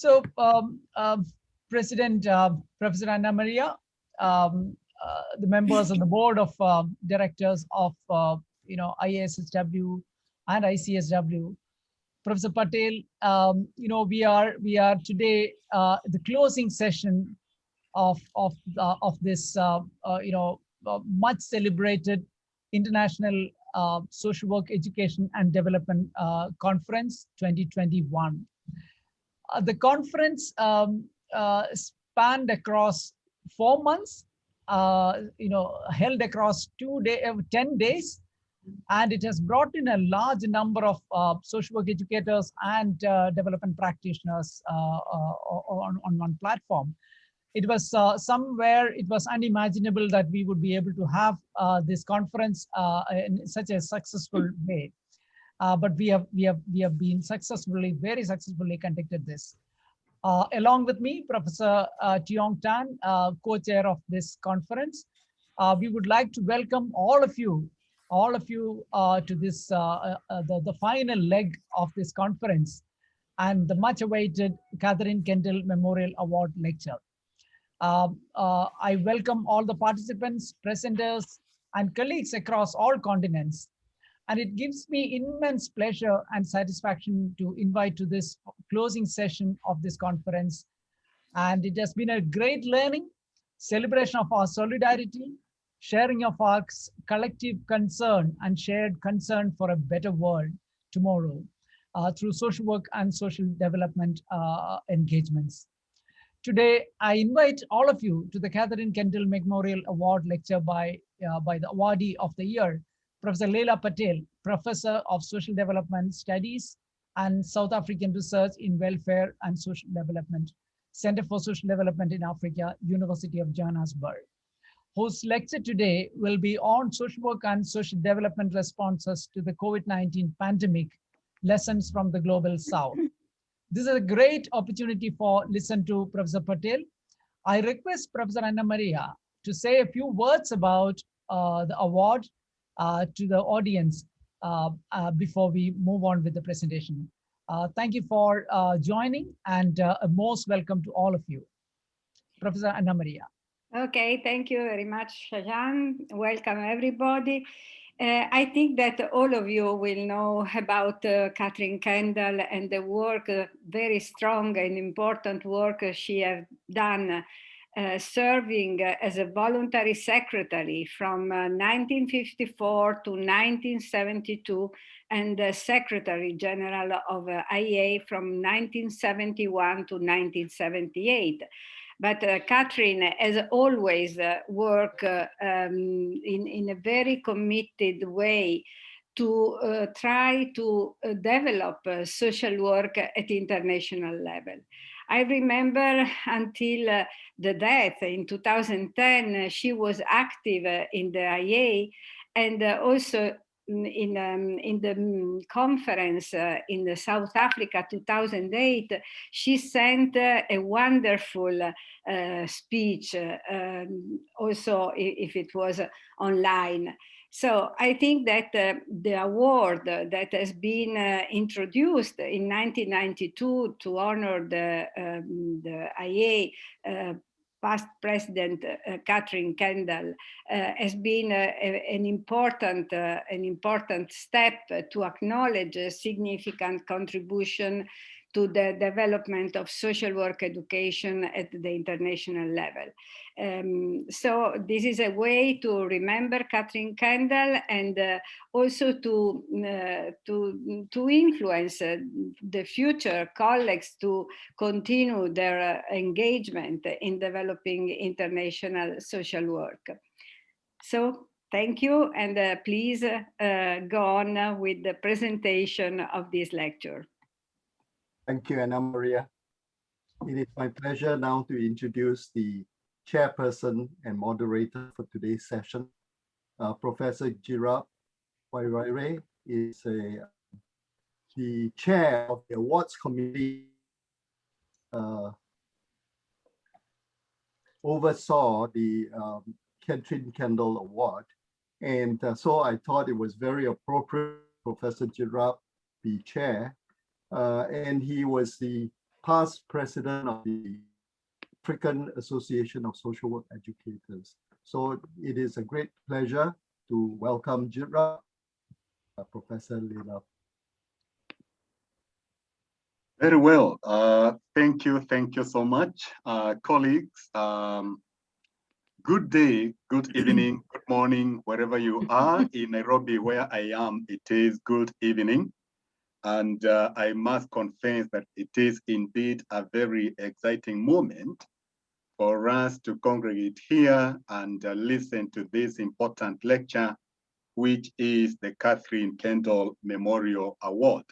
So, President Professor Anna Maria, the members of the board of directors of ISSW and ICSW, Professor Patel, we are today the closing session of this much celebrated International Social Work Education and Development Conference 2021. The conference spanned across 4 months, held across 10 days, and it has brought in a large number of social work educators and development practitioners on one platform. It was somewhere it was unimaginable that we would be able to have this conference in such a successful way. But we have been very successfully conducted this. Along with me, Professor Tiong Tan, co-chair of this conference. We would like to welcome all of you to this the final leg of this conference and the much awaited Katherine Kendall Memorial Award lecture. I welcome all the participants, presenters, and colleagues across all continents. And it gives me immense pleasure and satisfaction to invite to this closing session of this conference. And it has been a great learning, celebration of our solidarity, sharing of our collective concern and shared concern for a better world tomorrow through social work and social development engagements. Today, I invite all of you to the Katherine Kendall Memorial Award lecture by the awardee of the year, Professor Leila Patel, Professor of Social Development Studies and South African Research in Welfare and Social Development, Center for Social Development in Africa, University of Johannesburg, whose lecture today will be on social work and social development responses to the COVID-19 pandemic, lessons from the global South. This is a great opportunity for listen to Professor Patel. I request Professor Anna Maria to say a few words about the award to the audience before we move on with the presentation. Thank you for joining, and a most welcome to all of you. Professor Anna Maria. Okay, thank you very much, Shajan. Welcome, everybody. I think that all of you will know about Katherine Kendall and the work, very strong and important work she has done serving as a voluntary secretary from 1954 to 1972 and Secretary General of IA from 1971 to 1978. But Katherine has always worked in a very committed way to try to develop social work at international level. I remember until the death in 2010, she was active in the IA and also in the conference in the South Africa 2008, she sent a wonderful speech, also if it was online. So I think that the award that has been introduced in 1992 to honor the IA past President Katherine Kendall has been an important step to acknowledge a significant contribution to the development of social work education at the international level. So this is a way to remember Katherine Kendall and also to influence the future colleagues to continue their engagement in developing international social work. So thank you, and please go on with the presentation of this lecture. Thank you, Anna Maria. It is my pleasure now to introduce the chairperson and moderator for today's session. Professor Gidraph Wairire is the chair of the awards committee, oversaw the Katherine Kendall Award. And so I thought it was very appropriate Professor Gidraph be chair. And he was the past president of the African Association of Social Work Educators. So it is a great pleasure to welcome Gidraph, Professor Leila. Very well. Thank you so much, colleagues. Good day, good evening, good morning, wherever you are. In Nairobi, where I am, it is good evening. And I must confess that it is indeed a very exciting moment for us to congregate here and listen to this important lecture, which is the Katherine Kendall Memorial Award.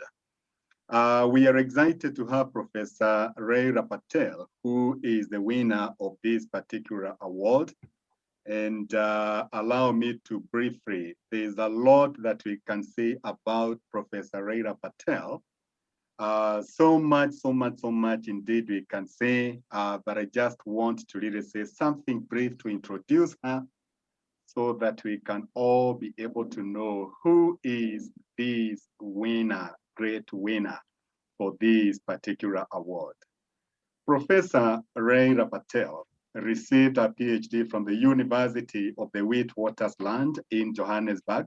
We are excited to have Professor Leila Patel, who is the winner of this particular award. And allow me to briefly, there's a lot that we can say about Professor Leila Patel. So much indeed we can say, but I just want to really say something brief to introduce her so that we can all be able to know who is this winner, great winner for this particular award. Professor Leila Patel received a PhD from the University of the Witwatersrand in Johannesburg,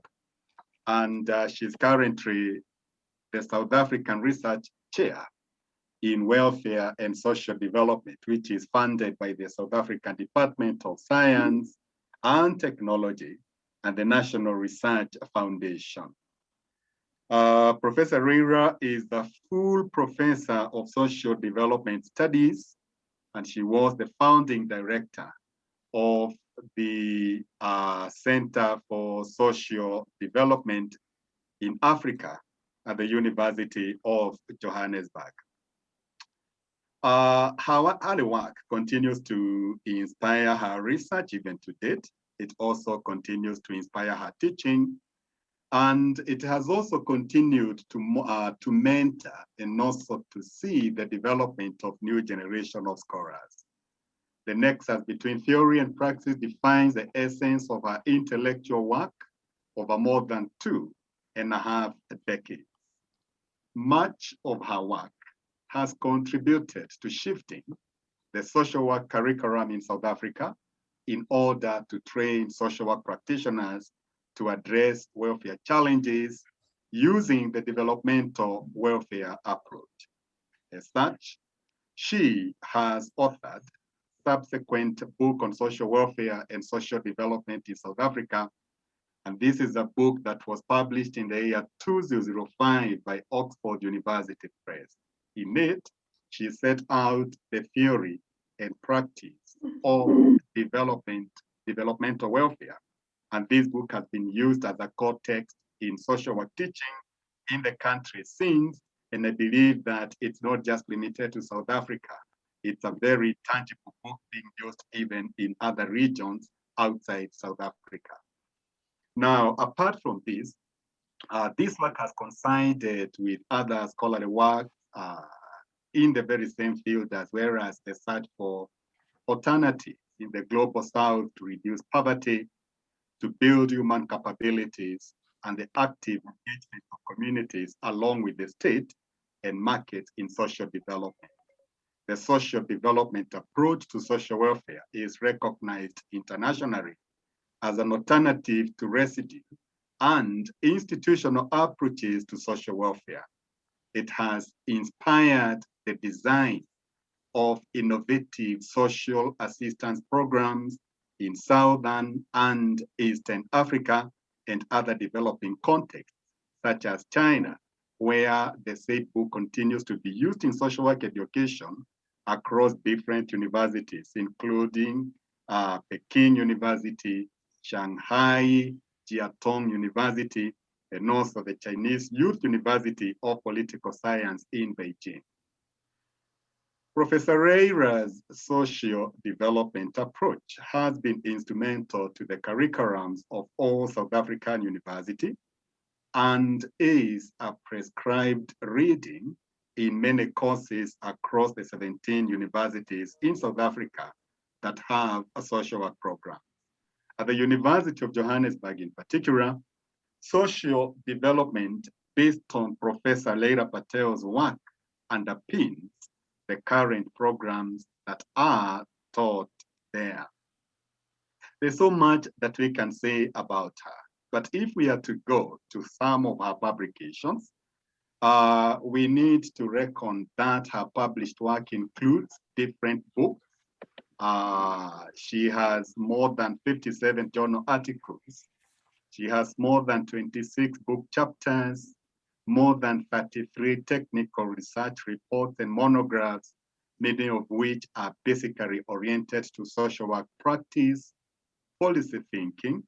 and she's currently the South African Research Chair in Welfare and Social Development, which is funded by the South African Department of Science and Technology and the National Research Foundation. Professor Leila is the full professor of social development studies, and she was the founding director of the Center for Social Development in Africa at the University of Johannesburg. Her early work continues to inspire her research even to date. It also continues to inspire her teaching, and it has also continued to mentor and also to see the development of new generation of scholars. The nexus between theory and praxis defines the essence of her intellectual work over more than 2.5 decades. Much of her work has contributed to shifting the social work curriculum in South Africa in order to train social work practitioners to address welfare challenges using the developmental welfare approach. As such, she has authored subsequent book on social welfare and social development in South Africa. And this is a book that was published in the year 2005 by Oxford University Press. In it, she set out the theory and practice of developmental welfare. And this book has been used as a core text in social work teaching in the country since, and I believe that it's not just limited to South Africa. It's a very tangible book being used even in other regions outside South Africa. Now, apart from this work has coincided with other scholarly work in the very same field, as well as the search for alternatives in the global south to reduce poverty, to build human capabilities, and the active engagement of communities along with the state and markets in social development. The social development approach to social welfare is recognized internationally as an alternative to residue and institutional approaches to social welfare. It has inspired the design of innovative social assistance programs in Southern and Eastern Africa and other developing contexts, such as China, where the said book continues to be used in social work education across different universities, including Peking University, Shanghai, Jiatong University, and also the Chinese Youth University of Political Science in Beijing. Professor Leila's social development approach has been instrumental to the curriculums of all South African universities and is a prescribed reading in many courses across the 17 universities in South Africa that have a social work program. At the University of Johannesburg in particular, social development based on Professor Leila Patel's work underpins the current programs that are taught there. There's so much that we can say about her, but if we are to go to some of her publications, we need to reckon that her published work includes different books. She has more than 57 journal articles. She has more than 26 book chapters, more than 33 technical research reports and monographs, many of which are basically oriented to social work practice, policy thinking,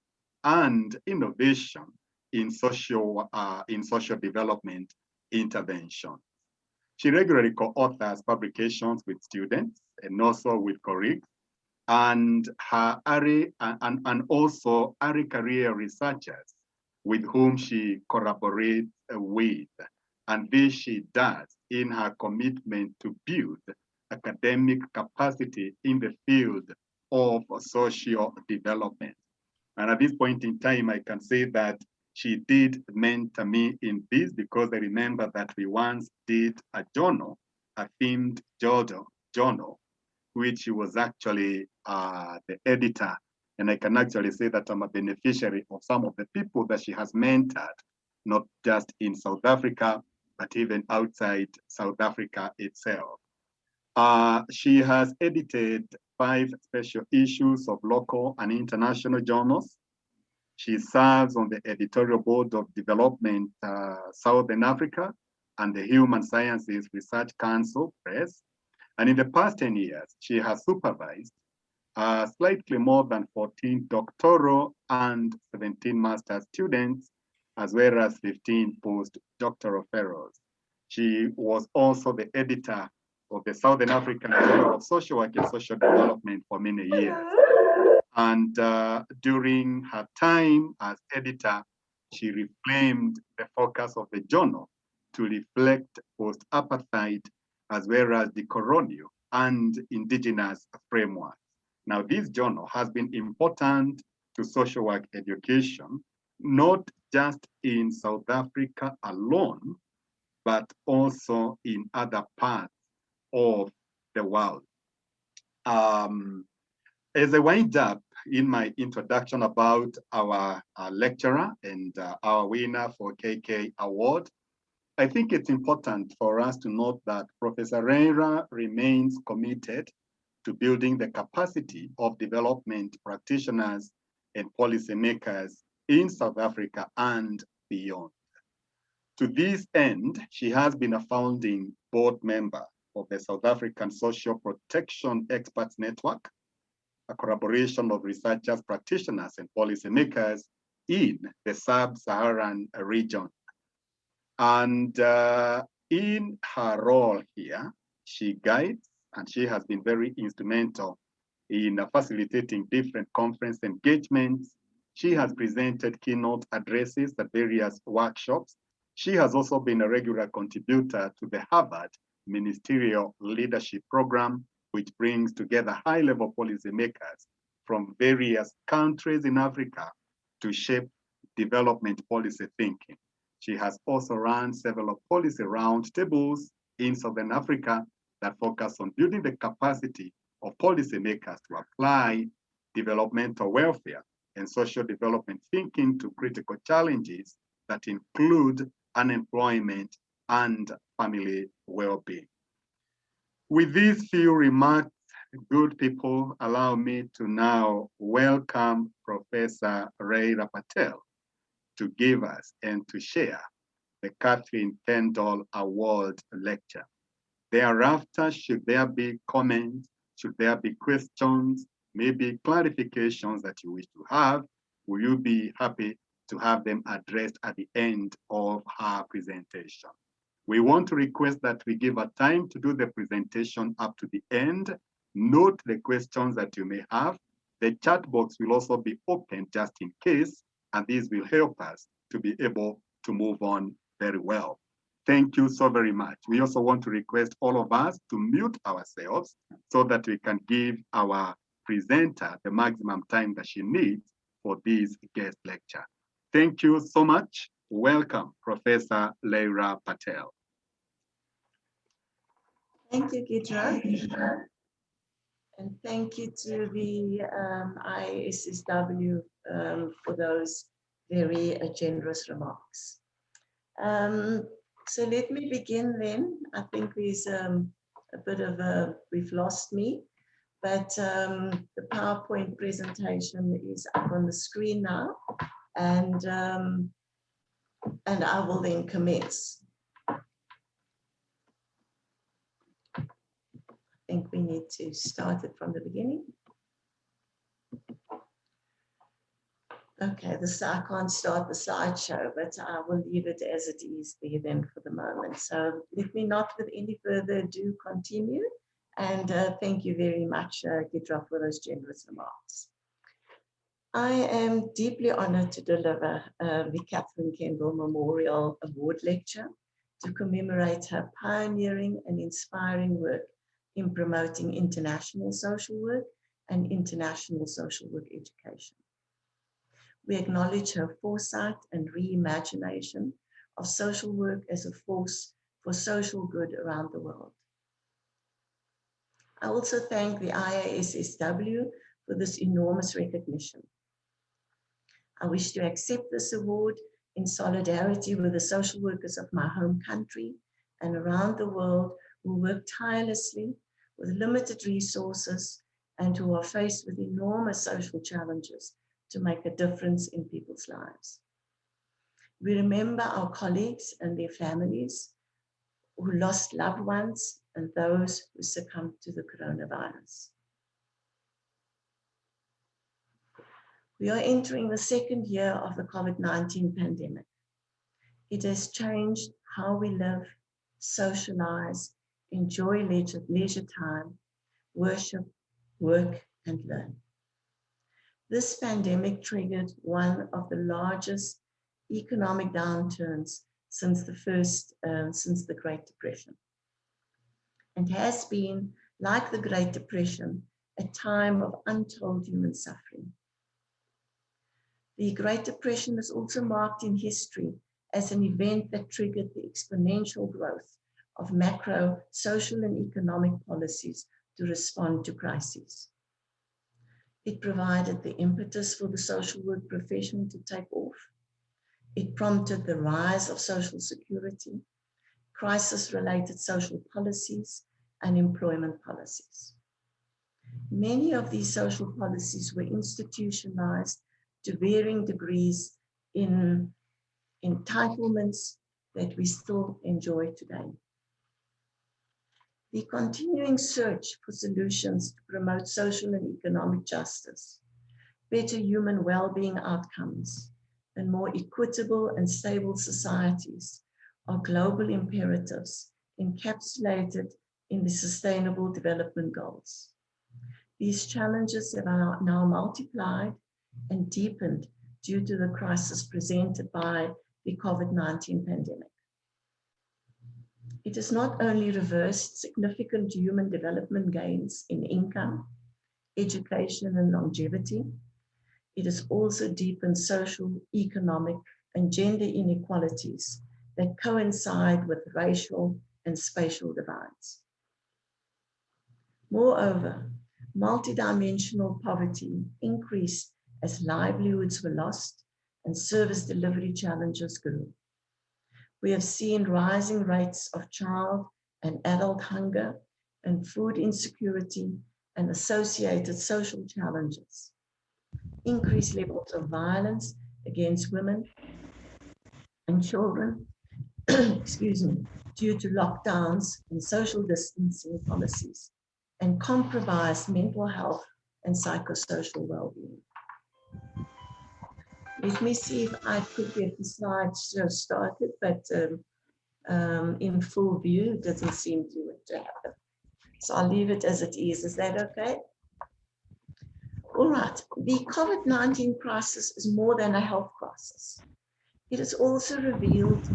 and innovation in social development intervention. She regularly co-authors publications with students and also with colleagues, and her also early career researchers with whom she collaborates with. And this she does in her commitment to build academic capacity in the field of social development. And at this point in time, I can say that she did mentor me in this, because I remember that we once did a journal, a themed journal, which she was actually the editor. And I can actually say that I'm a beneficiary of some of the people that she has mentored, not just in South Africa, but even outside South Africa itself. She has edited 5 special issues of local and international journals. She serves on the editorial board of Development Southern Africa and the Human Sciences Research Council Press. And in the past 10 years, she has supervised slightly more than 14 doctoral and 17 master's students, as well as 15 postdoctoral fellows. She was also the editor of the Southern African Journal of Social Work and Social Development for many years. And during her time as editor, she reframed the focus of the journal to reflect post-apartheid as well as the colonial and indigenous frameworks. Now, this journal has been important to social work education, not just in South Africa alone, but also in other parts of the world. As I wind up in my introduction about our lecturer and our winner for KK Award, I think it's important for us to note that Professor Wairire remains committed to building the capacity of development practitioners and policymakers in South Africa and beyond. To this end, she has been a founding board member of the South African Social Protection Experts Network, a collaboration of researchers, practitioners, and policymakers in the sub-Saharan region. And in her role here, she guides, and she has been very instrumental in facilitating different conference engagements. She has presented keynote addresses at various workshops. She has also been a regular contributor to the Harvard Ministerial Leadership Program, which brings together high-level policymakers from various countries in Africa to shape development policy thinking. She has also run several policy roundtables in Southern Africa that focus on building the capacity of policymakers to apply developmental welfare and social development thinking to critical challenges that include unemployment and family well-being. With these few remarks, good people, allow me to now welcome Professor Leila Patel to give us and to share the Katherine Kendall Award lecture. Thereafter, should there be comments, should there be questions, maybe clarifications that you wish to have, will you be happy to have them addressed at the end of her presentation? We want to request that we give a time to do the presentation up to the end. Note the questions that you may have. The chat box will also be open just in case, and this will help us to be able to move on very well. Thank you so very much. We also want to request all of us to mute ourselves so that we can give our presenter the maximum time that she needs for this guest lecture. Thank you so much. Welcome, Professor Leila Patel. Thank you, Gidraph. And thank you to the ISSW for those very generous remarks. So let me begin then. I think there's a bit of a, we've lost me, but the PowerPoint presentation is up on the screen now, and I will then commence. I think we need to start it from the beginning. Okay, I can't start the slideshow, but I will leave it as it is there then for the moment. So let me not with any further ado continue. And thank you very much, Gidraph, for those generous remarks. I am deeply honored to deliver the Katherine Kendall Memorial Award Lecture to commemorate her pioneering and inspiring work in promoting international social work and international social work education. We acknowledge her foresight and reimagination of social work as a force for social good around the world. I also thank the IASSW for this enormous recognition. I wish to accept this award in solidarity with the social workers of my home country and around the world who work tirelessly with limited resources and who are faced with enormous social challenges to make a difference in people's lives. We remember our colleagues and their families who lost loved ones and those who succumbed to the coronavirus. We are entering the second year of the COVID-19 pandemic. It has changed how we live, socialize, enjoy leisure time, worship, work, and learn. This pandemic triggered one of the largest economic downturns since the Great Depression, and has been, like the Great Depression, a time of untold human suffering. The Great Depression is also marked in history as an event that triggered the exponential growth of macro social and economic policies to respond to crises. It provided the impetus for the social work profession to take off. It prompted the rise of social security, crisis-related social policies, and employment policies. Many of these social policies were institutionalized to varying degrees in entitlements that we still enjoy today. The continuing search for solutions to promote social and economic justice, better human well-being outcomes, and more equitable and stable societies are global imperatives encapsulated in the Sustainable Development Goals. These challenges have now multiplied and deepened due to the crisis presented by the COVID-19 pandemic. It has not only reversed significant human development gains in income, education, and longevity, it has also deepened social, economic, and gender inequalities that coincide with racial and spatial divides. Moreover, multidimensional poverty increased as livelihoods were lost and service delivery challenges grew. We have seen rising rates of child and adult hunger and food insecurity and associated social challenges, increased levels of violence against women and children, excuse me, due to lockdowns and social distancing policies, and compromised mental health and psychosocial well-being. Let me see if I could get the slides started, but in full view, it doesn't seem to happen. So I'll leave it as it is. Is that okay? All right. The COVID-19 crisis is more than a health crisis. It has also revealed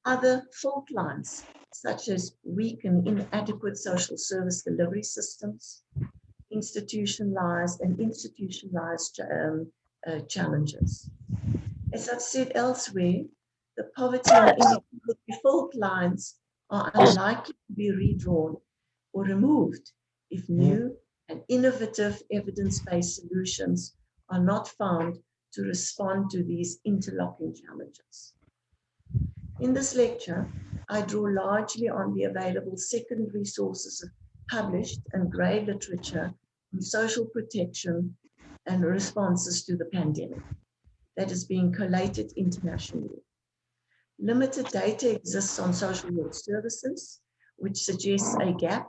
other fault lines, such as weak and inadequate social service delivery systems, institutionalized challenges. As I've said elsewhere, the poverty and inequality fault lines are unlikely to be redrawn or removed if new and innovative evidence-based solutions are not found to respond to these interlocking challenges. In this lecture, I draw largely on the available secondary sources of published and grey literature on social protection and responses to the pandemic that is being collated internationally. Limited data exists on social work services, which suggests a gap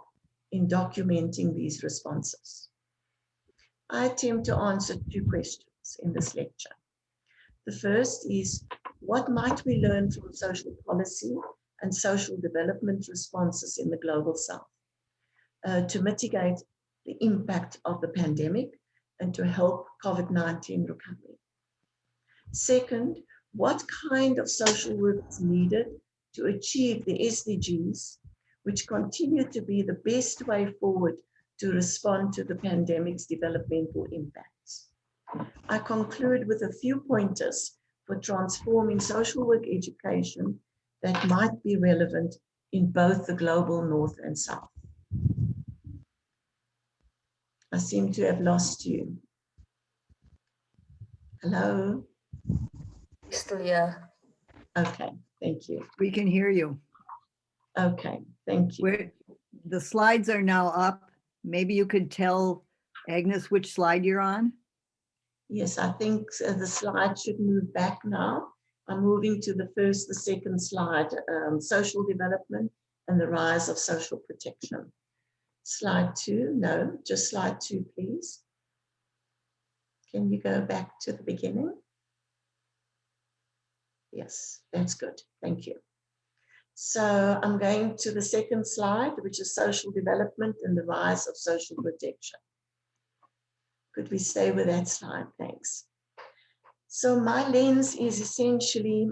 in documenting these responses. I attempt to answer two questions in this lecture. The first is, what might we learn from social policy and social development responses in the Global South to mitigate the impact of the pandemic and to help COVID-19 recovery? Second, what kind of social work is needed to achieve the SDGs, which continue to be the best way forward to respond to the pandemic's developmental impacts? I conclude with a few pointers for transforming social work education that might be relevant in both the global North and South. I seem to have lost you. Hello? Still, yeah. Okay, thank you. We can hear you. Okay, thank you. The slides are now up. Maybe you could tell Agnes which slide you're on? Yes, I think the slide should move back now. I'm moving to the first, the second slide, social development and the rise of social protection. Slide 2, no, just slide 2, please. Can you go back to the beginning? Yes, that's good, thank you. So I'm going to the second slide, which is social development and the rise of social protection. Could we stay with that slide? Thanks. So my lens is essentially,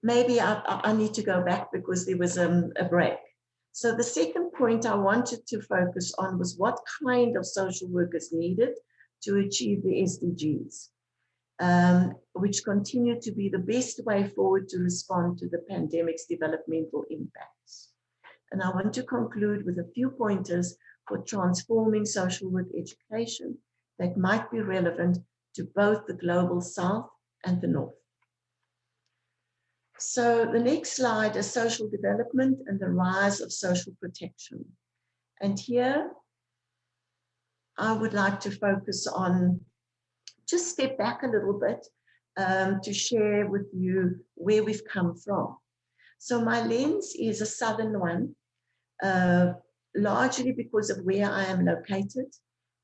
maybe I need to go back because there was a break. So the second point I wanted to focus on was what kind of social work is needed to achieve the SDGs, which continue to be the best way forward to respond to the pandemic's developmental impacts. And I want to conclude with a few pointers for transforming social work education that might be relevant to both the global South and the North. So the next slide is social development and the rise of social protection. And here I would like to focus on, just step back a little bit to share with you where we've come from. So my lens is a Southern one, largely because of where I am located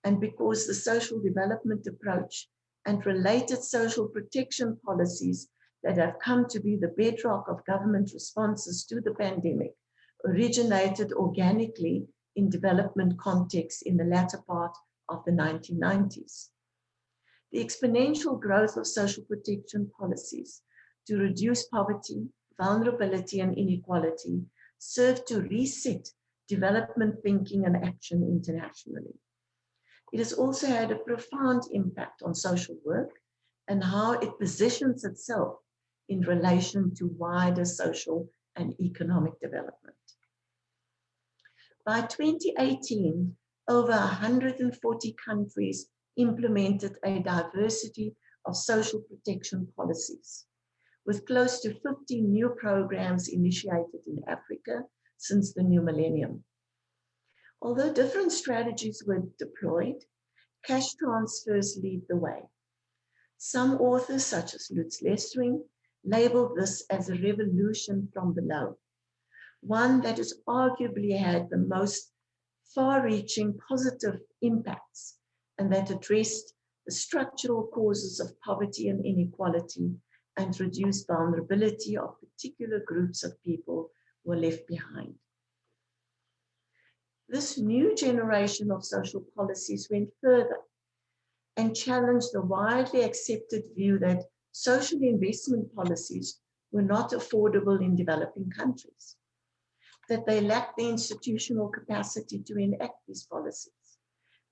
and because the social development approach and related social protection policies that have come to be the bedrock of government responses to the pandemic originated organically in development contexts in the latter part of the 1990s. The exponential growth of social protection policies to reduce poverty, vulnerability, and inequality served to reset development thinking and action internationally. It has also had a profound impact on social work and how it positions itself in relation to wider social and economic development. By 2018, over 140 countries implemented a diversity of social protection policies, with close to 50 new programs initiated in Africa since the new millennium. Although different strategies were deployed, cash transfers lead the way. Some authors, such as Lutz Lestring, labeled this as a revolution from below, one that has arguably had the most far-reaching positive impacts and that addressed the structural causes of poverty and inequality and reduced vulnerability of particular groups of people who were left behind. This new generation of social policies went further and challenged the widely accepted view that social investment policies were not affordable in developing countries, that they lacked the institutional capacity to enact these policies,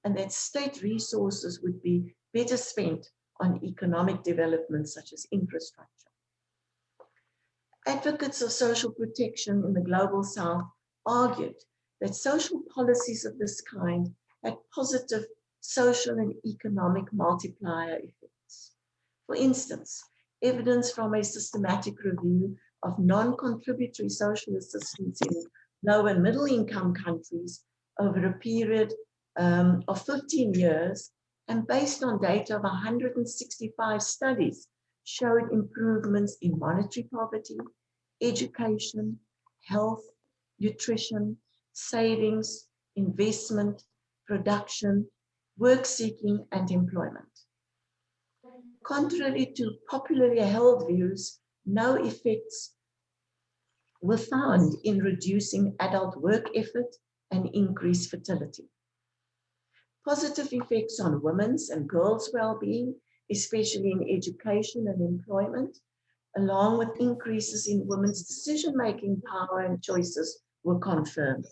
and that state resources would be better spent on economic development such as infrastructure. Advocates of social protection in the global South argued that social policies of this kind had positive social and economic multiplier effects. For instance, evidence from a systematic review of non-contributory social assistance in low and middle income countries over a period of 15 years and based on data of 165 studies showed improvements in monetary poverty, education, health, nutrition, savings, investment, production, work seeking, and employment. Contrary to popularly held views, no effects were found in reducing adult work effort and increased fertility. Positive effects on women's and girls' well-being, especially in education and employment, along with increases in women's decision-making power and choices, were confirmed.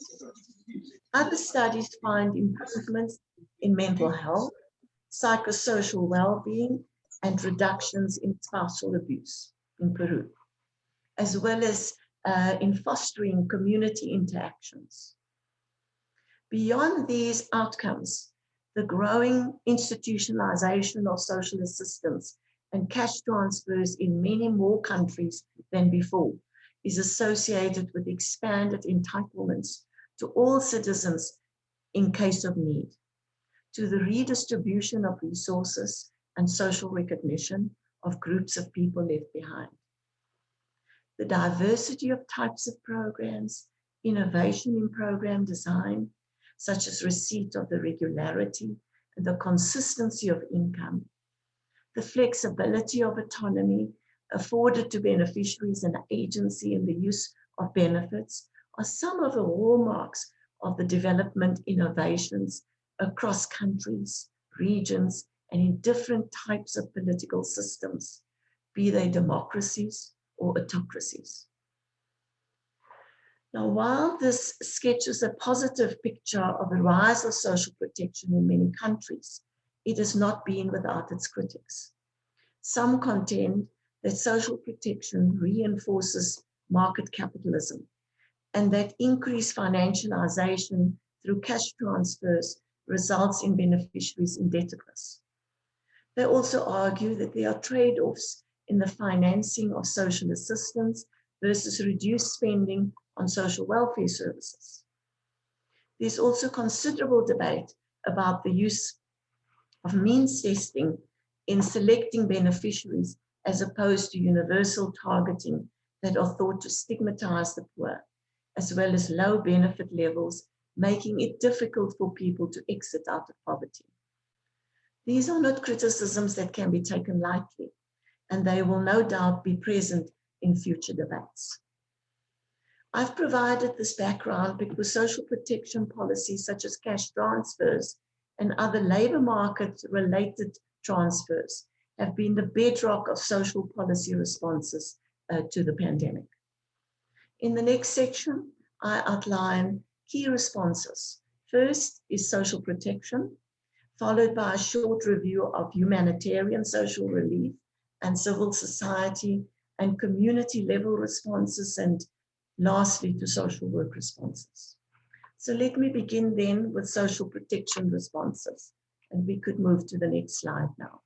Other studies find improvements in mental health, psychosocial well-being, and reductions in spousal abuse in Peru, as well as in fostering community interactions. Beyond these outcomes, the growing institutionalization of social assistance and cash transfers in many more countries than before is associated with expanded entitlements to all citizens in case of need, to the redistribution of resources and social recognition of groups of people left behind. The diversity of types of programs, innovation in program design, such as receipt of the regularity and the consistency of income, the flexibility of autonomy afforded to beneficiaries and agency in the use of benefits are some of the hallmarks of the development innovations across countries, regions, and in different types of political systems, be they democracies or autocracies. Now, while this sketches a positive picture of the rise of social protection in many countries, it has not been without its critics. Some contend that social protection reinforces market capitalism and that increased financialization through cash transfers results in beneficiaries' indebtedness. They also argue that there are trade-offs in the financing of social assistance versus reduced spending on social welfare services. There's also considerable debate about the use of means testing in selecting beneficiaries as opposed to universal targeting that are thought to stigmatize the poor, as well as low benefit levels, making it difficult for people to exit out of poverty. These are not criticisms that can be taken lightly, and they will no doubt be present in future debates. I've provided this background because social protection policies such as cash transfers and other labor market-related transfers have been the bedrock of social policy responses to the pandemic. In the next section, I outline key responses. First is social protection, followed by a short review of humanitarian social relief and civil society and community level responses, and lastly to social work responses. So let me begin then with social protection responses, and we could move to the next slide now.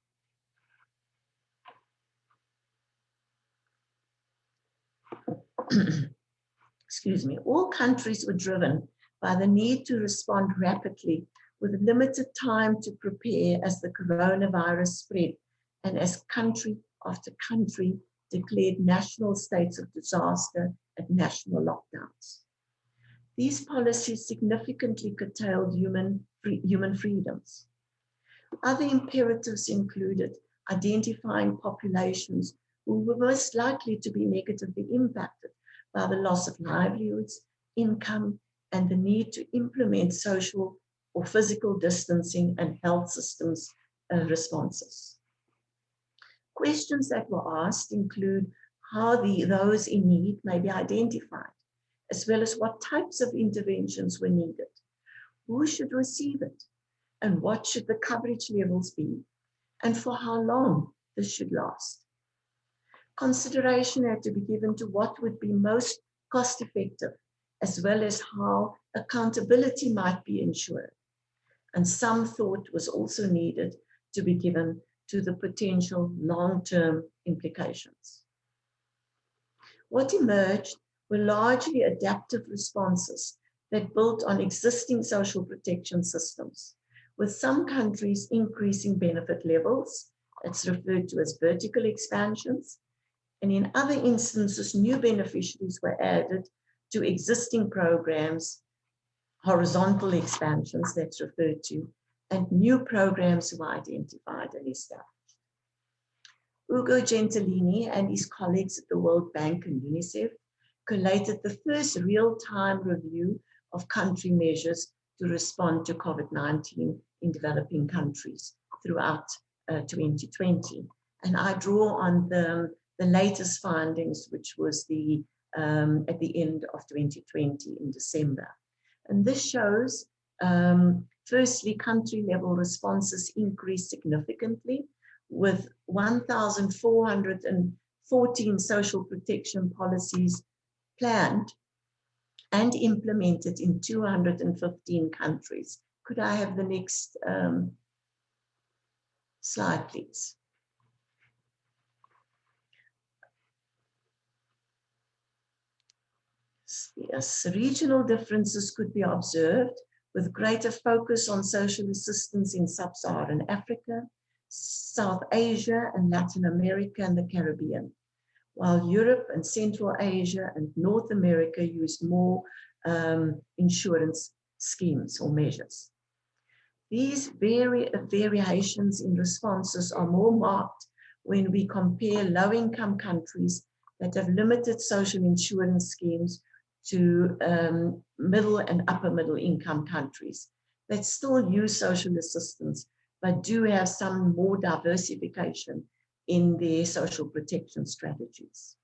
Excuse me. All countries were driven by the need to respond rapidly with limited time to prepare as the coronavirus spread and as country after country declared national states of disaster and national lockdowns. These policies significantly curtailed human freedoms. Other imperatives included identifying populations who were most likely to be negatively impacted by the loss of livelihoods, income, and the need to implement social or physical distancing and health systems responses. Questions that were asked include how those in need may be identified, as well as what types of interventions were needed, who should receive it, and what should the coverage levels be, and for how long this should last. Consideration had to be given to what would be most cost-effective as well as how accountability might be ensured. And some thought was also needed to be given to the potential long-term implications. What emerged were largely adaptive responses that built on existing social protection systems, with some countries increasing benefit levels, it's referred to as vertical expansions, and in other instances, new beneficiaries were added to existing programs, horizontal expansions that's referred to, and new programs were identified and established. Ugo Gentilini and his colleagues at the World Bank and UNICEF collated the first real-time review of country measures to respond to COVID-19 in developing countries throughout 2020. And I draw on the latest findings, which was at the end of 2020 in December. And this shows, firstly, country-level responses increased significantly, with 1,414 social protection policies planned and implemented in 215 countries. Could I have the next slide, please? Yes, regional differences could be observed, with greater focus on social assistance in sub-Saharan Africa, South Asia, and Latin America and the Caribbean, while Europe and Central Asia and North America used more insurance schemes or measures. These variations in responses are more marked when we compare low-income countries that have limited social insurance schemes to middle and upper middle income countries that still use social assistance, but do have some more diversification in their social protection strategies.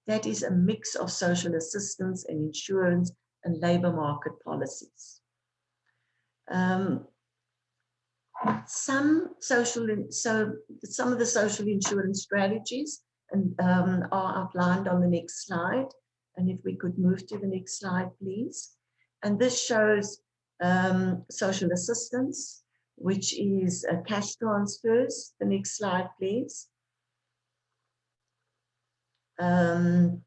That is a mix of social assistance and insurance and labor market policies. Some of the social insurance strategies are outlined on the next slide. And if we could move to the next slide, please. And this shows social assistance, which is cash transfers. The next slide, please. And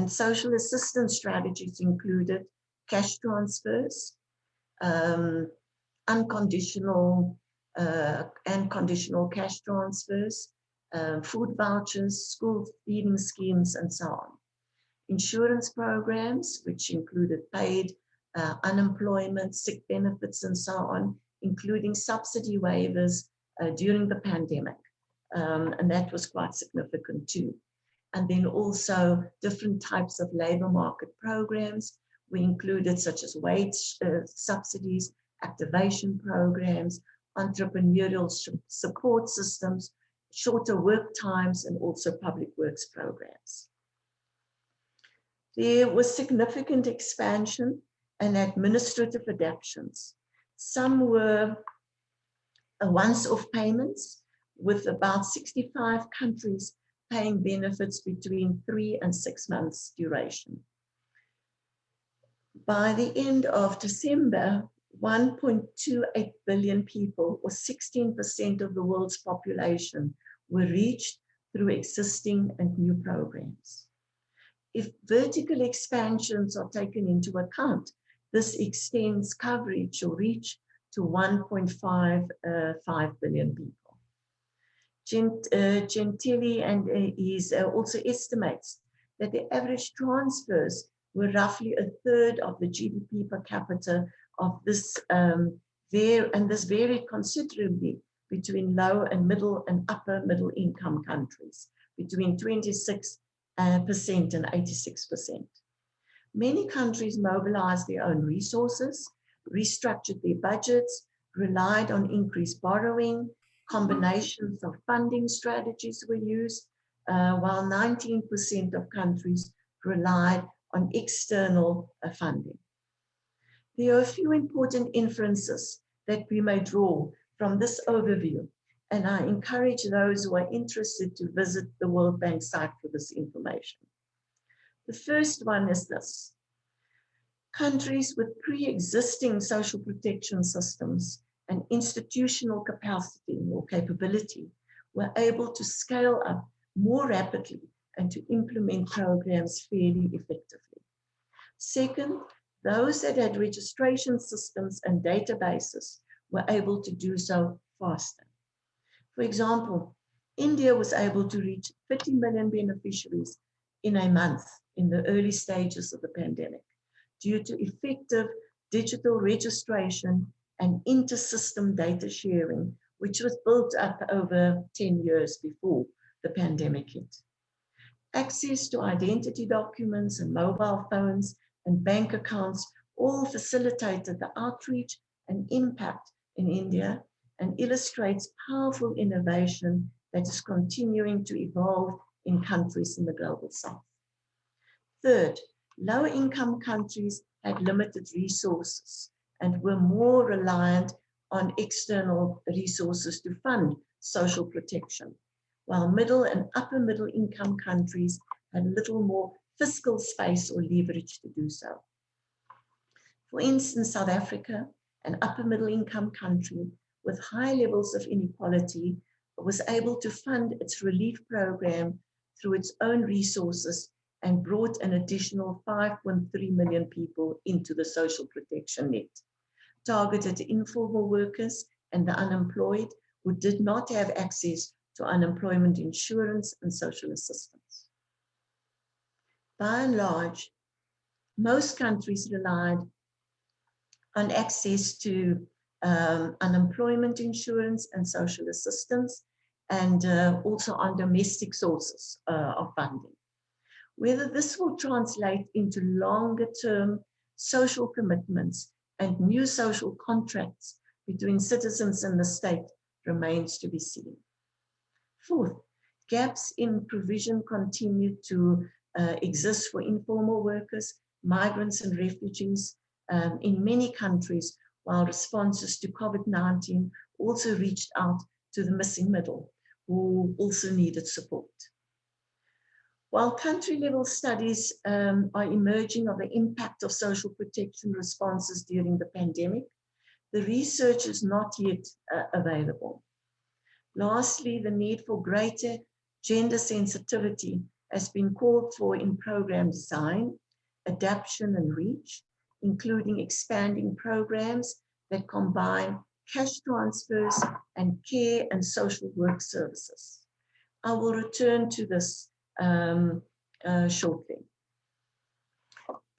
social assistance strategies included cash transfers, unconditional and conditional cash transfers, food vouchers, school feeding schemes, and so on. Insurance programs, which included paid unemployment, sick benefits, and so on, including subsidy waivers during the pandemic. And that was quite significant too. And then also different types of labor market programs we included, such as wage subsidies, activation programs, entrepreneurial support systems, shorter work times, and also public works programs. There was significant expansion and administrative adaptations. Some were once-off payments, with about 65 countries paying benefits between 3 and 6 months duration. By the end of December, 1.28 billion people, or 16% of the world's population, were reached through existing and new programs. If vertical expansions are taken into account, this extends coverage or reach to 1.55 billion people. Gentili and he also estimates that the average transfers were roughly a third of the GDP per capita of this, and this varied considerably between low and middle and upper middle income countries, between 26% and 86%. Many countries mobilized their own resources, restructured their budgets, relied on increased borrowing, combinations of funding strategies were used, while 19% of countries relied on external funding. There are a few important inferences that we may draw from this overview, and I encourage those who are interested to visit the World Bank site for this information. The first one is this. Countries with pre-existing social protection systems and institutional capacity or capability were able to scale up more rapidly and to implement programs fairly effectively. Second, those that had registration systems and databases were able to do so faster. For example, India was able to reach 30 million beneficiaries in a month in the early stages of the pandemic due to effective digital registration and inter-system data sharing, which was built up over 10 years before the pandemic hit. Access to identity documents and mobile phones and bank accounts all facilitated the outreach and impact in India and illustrates powerful innovation that is continuing to evolve in countries in the global south. Third, low-income countries had limited resources and were more reliant on external resources to fund social protection, while middle and upper middle income countries had little more fiscal space or leverage to do so. For instance, South Africa, an upper middle income country with high levels of inequality, was able to fund its relief program through its own resources and brought an additional 5.3 million people into the social protection net, targeted informal workers and the unemployed who did not have access to unemployment insurance and social assistance. By and large, most countries relied on access to unemployment insurance and social assistance, and also on domestic sources of funding. Whether this will translate into longer-term social commitments and new social contracts between citizens and the state remains to be seen. Fourth, gaps in provision continue to exist for informal workers, migrants and refugees in many countries, while responses to COVID-19 also reached out to the missing middle, who also needed support. While country-level studies are emerging of the impact of social protection responses during the pandemic, the research is not yet available. Lastly, the need for greater gender sensitivity has been called for in program design, adaptation and reach, including expanding programs that combine cash transfers and care and social work services. I will return to this shortly.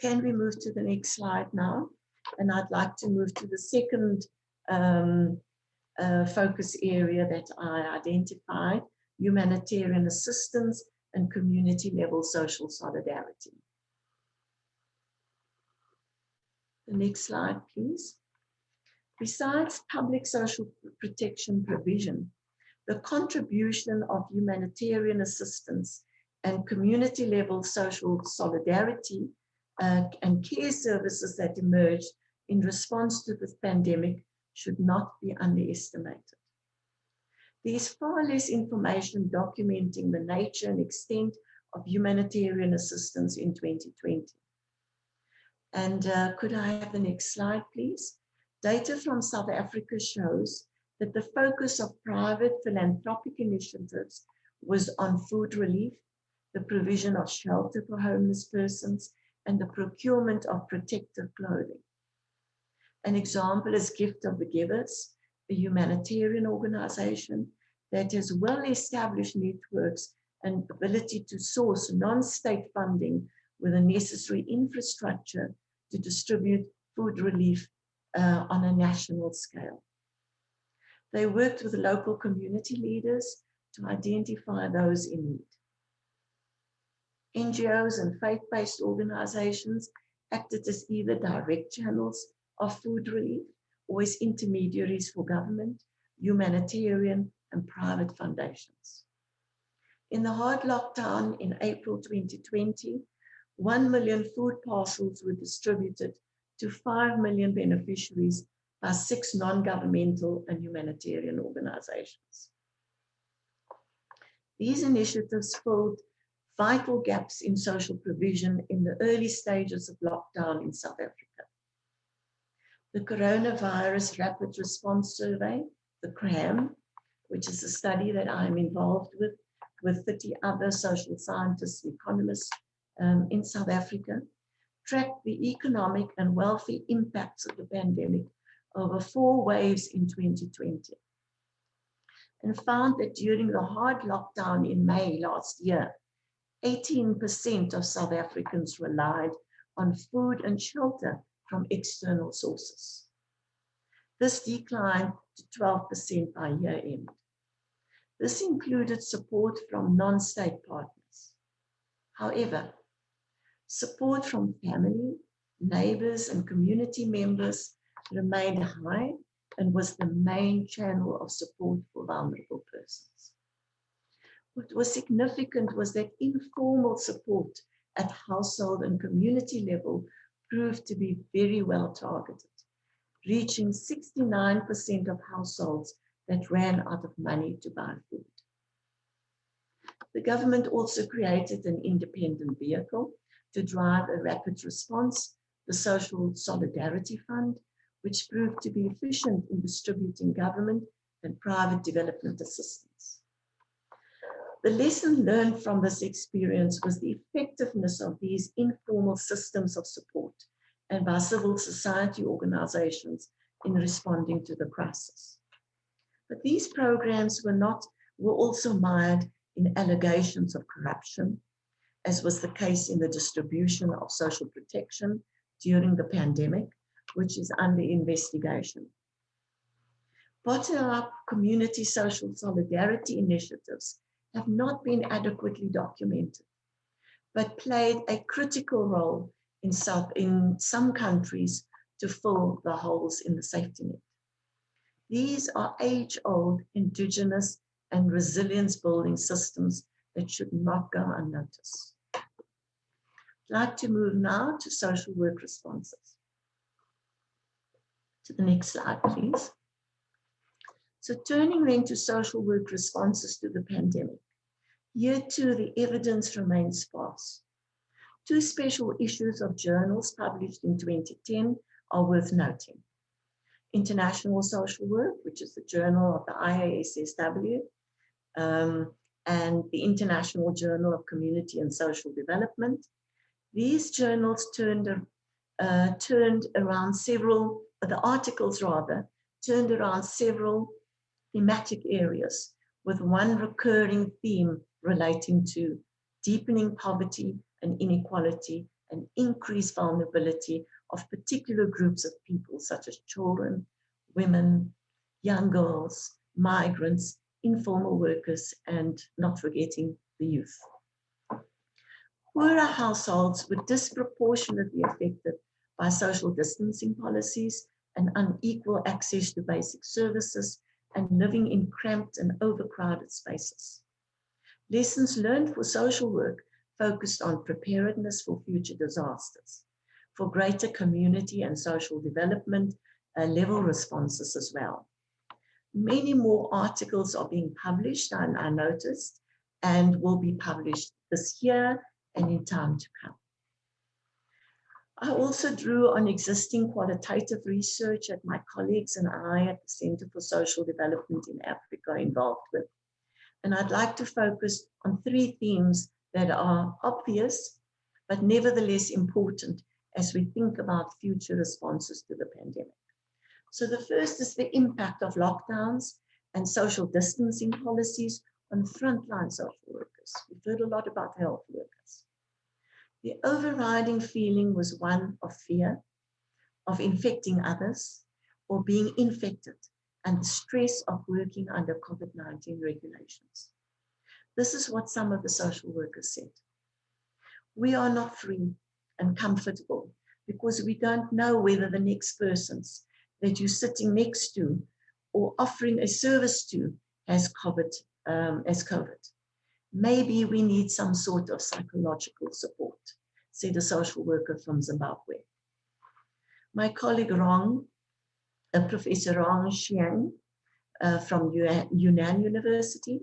Can we move to the next slide now? And I'd like to move to the second focus area that I identified, humanitarian assistance and community level social solidarity. The next slide, please. Besides public social protection provision, the contribution of humanitarian assistance and community level social solidarity and care services that emerged in response to this pandemic should not be underestimated. There is far less information documenting the nature and extent of humanitarian assistance in 2020. And could I have the next slide, please? Data from South Africa shows that the focus of private philanthropic initiatives was on food relief, the provision of shelter for homeless persons, and the procurement of protective clothing. An example is Gift of the Givers, a humanitarian organization that has well-established networks and ability to source non-state funding with the necessary infrastructure to distribute food relief on a national scale. They worked with local community leaders to identify those in need. NGOs and faith-based organizations acted as either direct channels of food relief or as intermediaries for government, humanitarian, and private foundations. In the hard lockdown in April 2020, 1 million food parcels were distributed to 5 million beneficiaries by 6 non-governmental and humanitarian organizations. These initiatives filled vital gaps in social provision in the early stages of lockdown in South Africa. The Coronavirus Rapid Response Survey, the CRAM, which is a study that I'm involved with 30 other social scientists and economists in South Africa, tracked the economic and wealthy impacts of the pandemic over 4 waves in 2020, and found that during the hard lockdown in May last year, 18% of South Africans relied on food and shelter from external sources. This declined to 12% by year end. This included support from non-state partners. However, support from family, neighbors, and community members remained high and was the main channel of support for vulnerable persons. What was significant was that informal support at household and community level proved to be very well targeted, reaching 69% of households that ran out of money to buy food. The government also created an independent vehicle to drive a rapid response, the Social Solidarity Fund, which proved to be efficient in distributing government and private development assistance. The lesson learned from this experience was the effectiveness of these informal systems of support and by civil society organizations in responding to the crisis. But these programs were also mired in allegations of corruption, as was the case in the distribution of social protection during the pandemic, which is under investigation. Bottom-up community social solidarity initiatives have not been adequately documented, but played a critical role in some countries to fill the holes in the safety net. These are age-old indigenous and resilience building systems that should not go unnoticed. I'd like to move now to social work responses. To the next slide, please. So turning then to social work responses to the pandemic. Here too, the evidence remains sparse. 2 special issues of journals published in 2010 are worth noting. International Social Work, which is the journal of the ISWED, and the International Journal of Community and Social Development. These journals turned around several, the articles rather, turned around several thematic areas, with one recurring theme relating to deepening poverty and inequality and increased vulnerability of particular groups of people such as children, women, young girls, migrants, informal workers, and not forgetting the youth. Poorer households were disproportionately affected by social distancing policies and unequal access to basic services and living in cramped and overcrowded spaces. Lessons learned for social work focused on preparedness for future disasters, for greater community and social development level responses as well. Many more articles are being published, I noticed, and will be published this year and in time to come. I also drew on existing qualitative research that my colleagues and I at the Center for Social Development in Africa are involved with. And I'd like to focus on 3 themes that are obvious, but nevertheless important as we think about future responses to the pandemic. So the first is the impact of lockdowns and social distancing policies on frontline social workers. We've heard a lot about health workers. The overriding feeling was one of fear, of infecting others, or being infected, and the stress of working under COVID-19 regulations. This is what some of the social workers said. We are not free and comfortable because we don't know whether the next persons that you're sitting next to or offering a service to has COVID. Maybe we need some sort of psychological support, said a social worker from Zimbabwe. My colleague Rong, Professor Rong Xiang from Yunnan University,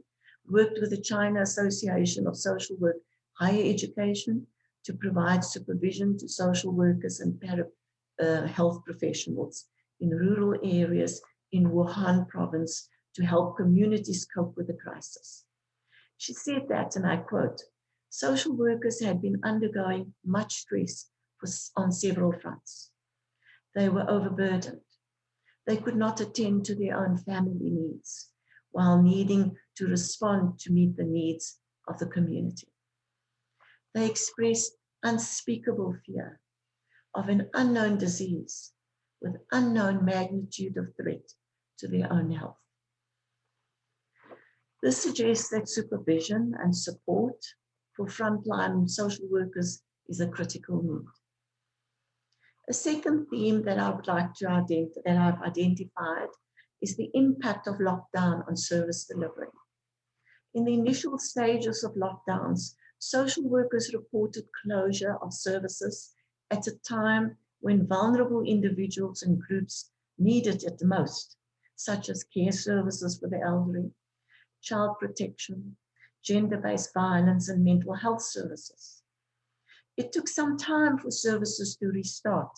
worked with the China Association of Social Work higher education, to provide supervision to social workers and health professionals in rural areas in Wuhan province to help communities cope with the crisis. She said that, and I quote, social workers had been undergoing much stress on several fronts. They were overburdened. They could not attend to their own family needs while needing to respond to meet the needs of the community. They expressed unspeakable fear of an unknown disease with unknown magnitude of threat to their own health. This suggests that supervision and support for frontline social workers is a critical need. A second theme that I would like to I've identified is the impact of lockdown on service delivery. In the initial stages of lockdowns, social workers reported closure of services at a time when vulnerable individuals and groups needed it the most, such as care services for the elderly, child protection, gender-based violence, and mental health services. It took some time for services to restart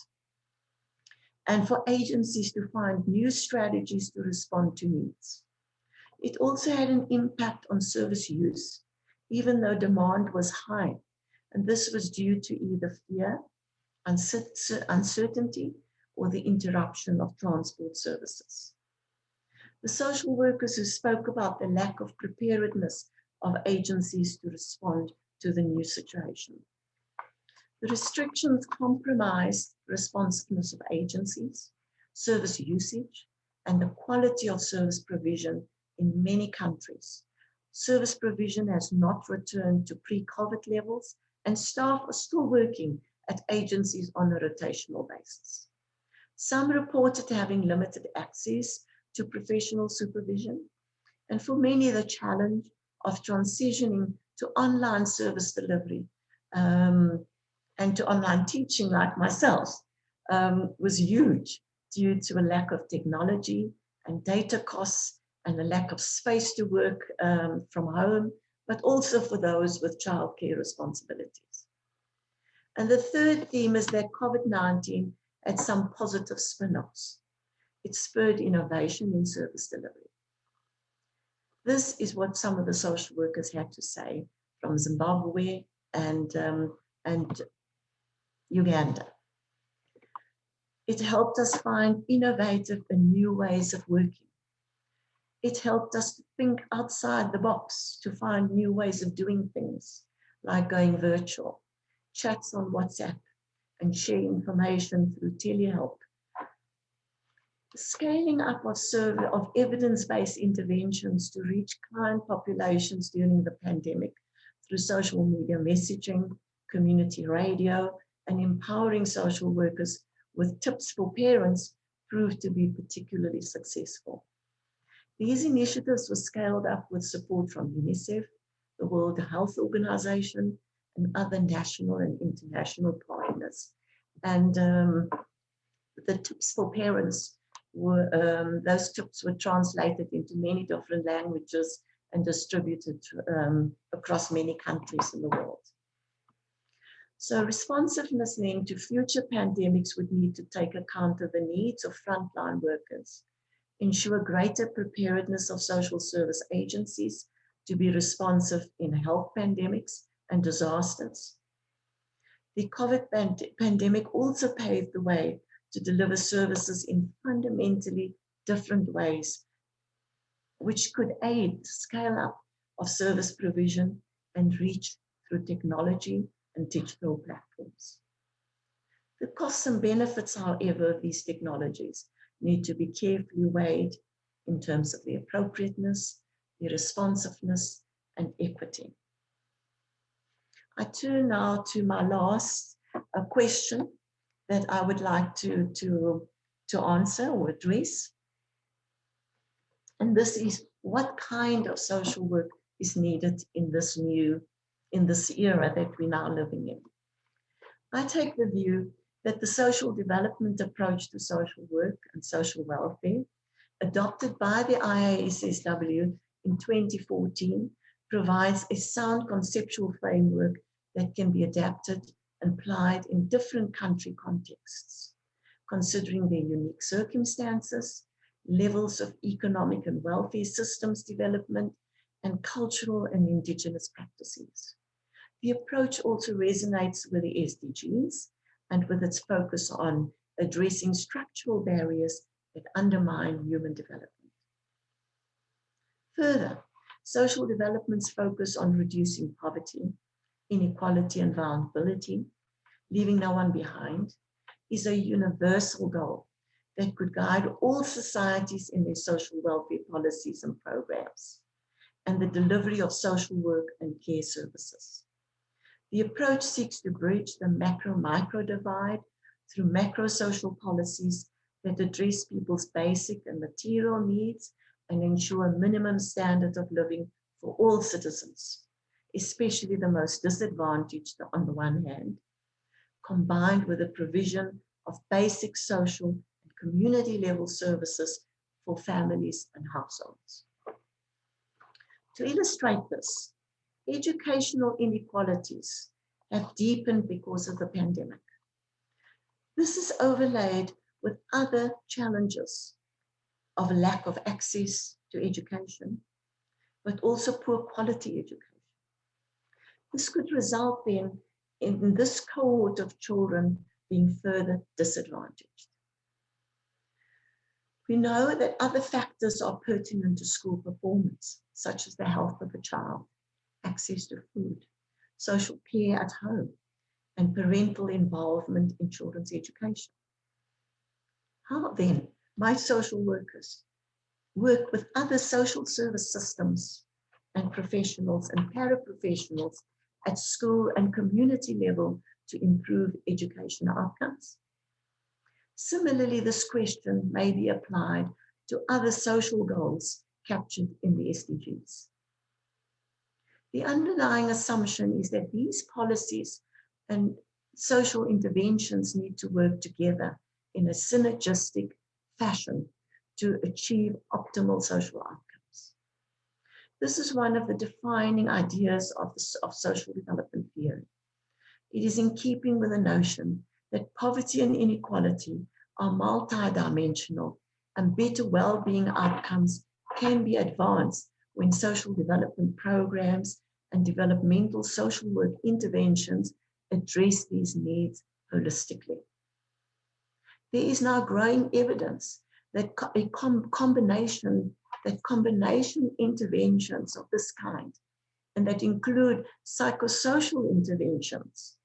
and for agencies to find new strategies to respond to needs. It also had an impact on service use, even though demand was high, and this was due to either fear, uncertainty, or the interruption of transport services. The social workers who spoke about the lack of preparedness of agencies to respond to the new situation. The restrictions compromised responsiveness of agencies, service usage, and the quality of service provision in many countries. Service provision has not returned to pre-COVID levels, and staff are still working at agencies on a rotational basis. Some reported having limited access to professional supervision, and for many, the challenge of transitioning to online service delivery and to online teaching, like myself, was huge due to a lack of technology and data costs and a lack of space to work from home, but also for those with childcare responsibilities. And the third theme is that COVID-19 had some positive spin-offs. It spurred innovation in service delivery. This is what some of the social workers had to say from Zimbabwe and Uganda. It helped us find innovative and new ways of working. It helped us to think outside the box, to find new ways of doing things, like going virtual, chats on WhatsApp, and share information through telehelp. The scaling up of evidence-based interventions to reach client populations during the pandemic through social media messaging, community radio, and empowering social workers with tips for parents proved to be particularly successful. These initiatives were scaled up with support from UNICEF, the World Health Organization, and other national and international partners. And the tips for parents were, those tips were translated into many different languages and distributed across many countries in the world. So responsiveness then to future pandemics would need to take account of the needs of frontline workers, ensure greater preparedness of social service agencies to be responsive in health pandemics and disasters. The COVID pandemic also paved the way to deliver services in fundamentally different ways, which could aid the scale up of service provision and reach through technology and digital platforms. The costs and benefits, however, of these technologies need to be carefully weighed in terms of the appropriateness, the responsiveness, and equity. I turn now to my last question that I would like to answer or address. And this is, what kind of social work is needed in this era that we're now living in? I take the view that the social development approach to social work and social welfare, adopted by the ISSW in 2014, provides a sound conceptual framework that can be adapted and applied in different country contexts, considering their unique circumstances, levels of economic and welfare systems development, and cultural and indigenous practices. The approach also resonates with the SDGs and with its focus on addressing structural barriers that undermine human development. Further, social development's focus on reducing poverty, inequality, and vulnerability, leaving no one behind, is a universal goal that could guide all societies in their social welfare policies and programs, and the delivery of social work and care services. The approach seeks to bridge the macro-micro divide through macro-social policies that address people's basic and material needs and ensure a minimum standard of living for all citizens, especially the most disadvantaged on the one hand, combined with the provision of basic social and community level services for families and households. To illustrate this, educational inequalities have deepened because of the pandemic. This is overlaid with other challenges of lack of access to education, but also poor quality education. This could result then in this cohort of children being further disadvantaged. We know that other factors are pertinent to school performance, such as the health of the child, access to food, social care at home, and parental involvement in children's education. How then might social workers work with other social service systems and professionals and paraprofessionals at school and community level to improve education outcomes? Similarly, this question may be applied to other social goals captured in the SDGs. The underlying assumption is that these policies and social interventions need to work together in a synergistic fashion to achieve optimal social outcomes. This is one of the defining ideas of social development theory. It is in keeping with the notion that poverty and inequality are multidimensional, and better well-being outcomes can be advanced when social development programs and developmental social work interventions address these needs holistically. There is now growing evidence that combination interventions of this kind, and that include psychosocial interventions,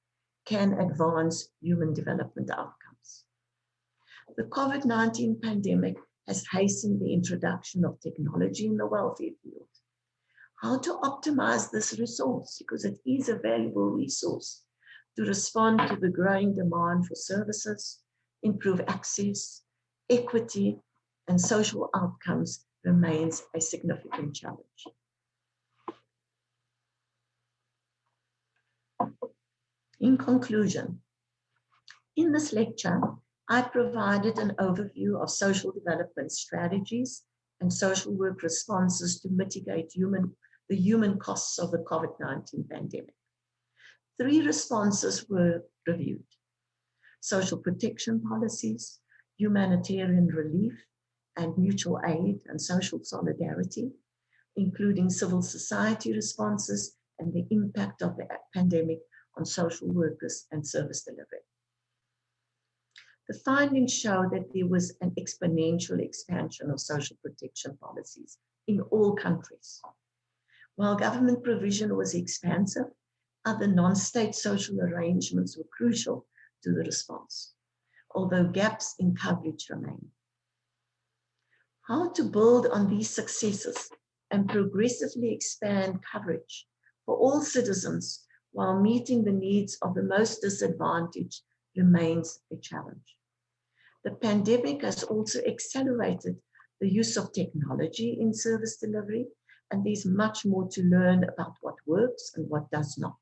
can advance human development outcomes. The COVID-19 pandemic has hastened the introduction of technology in the welfare field. How to optimize this resource, because it is a valuable resource, to respond to the growing demand for services, improve access, equity, and social outcomes remains a significant challenge. In conclusion, in this lecture, I provided an overview of social development strategies and social work responses to mitigate the human costs of the COVID-19 pandemic. 3 responses were reviewed: social protection policies, humanitarian relief, and mutual aid and social solidarity, including civil society responses and the impact of the pandemic on social workers and service delivery. The findings show that there was an exponential expansion of social protection policies in all countries. While government provision was expansive, other non-state social arrangements were crucial to the response, although gaps in coverage remain. How to build on these successes and progressively expand coverage for all citizens while meeting the needs of the most disadvantaged remains a challenge. The pandemic has also accelerated the use of technology in service delivery, and there's much more to learn about what works and what does not,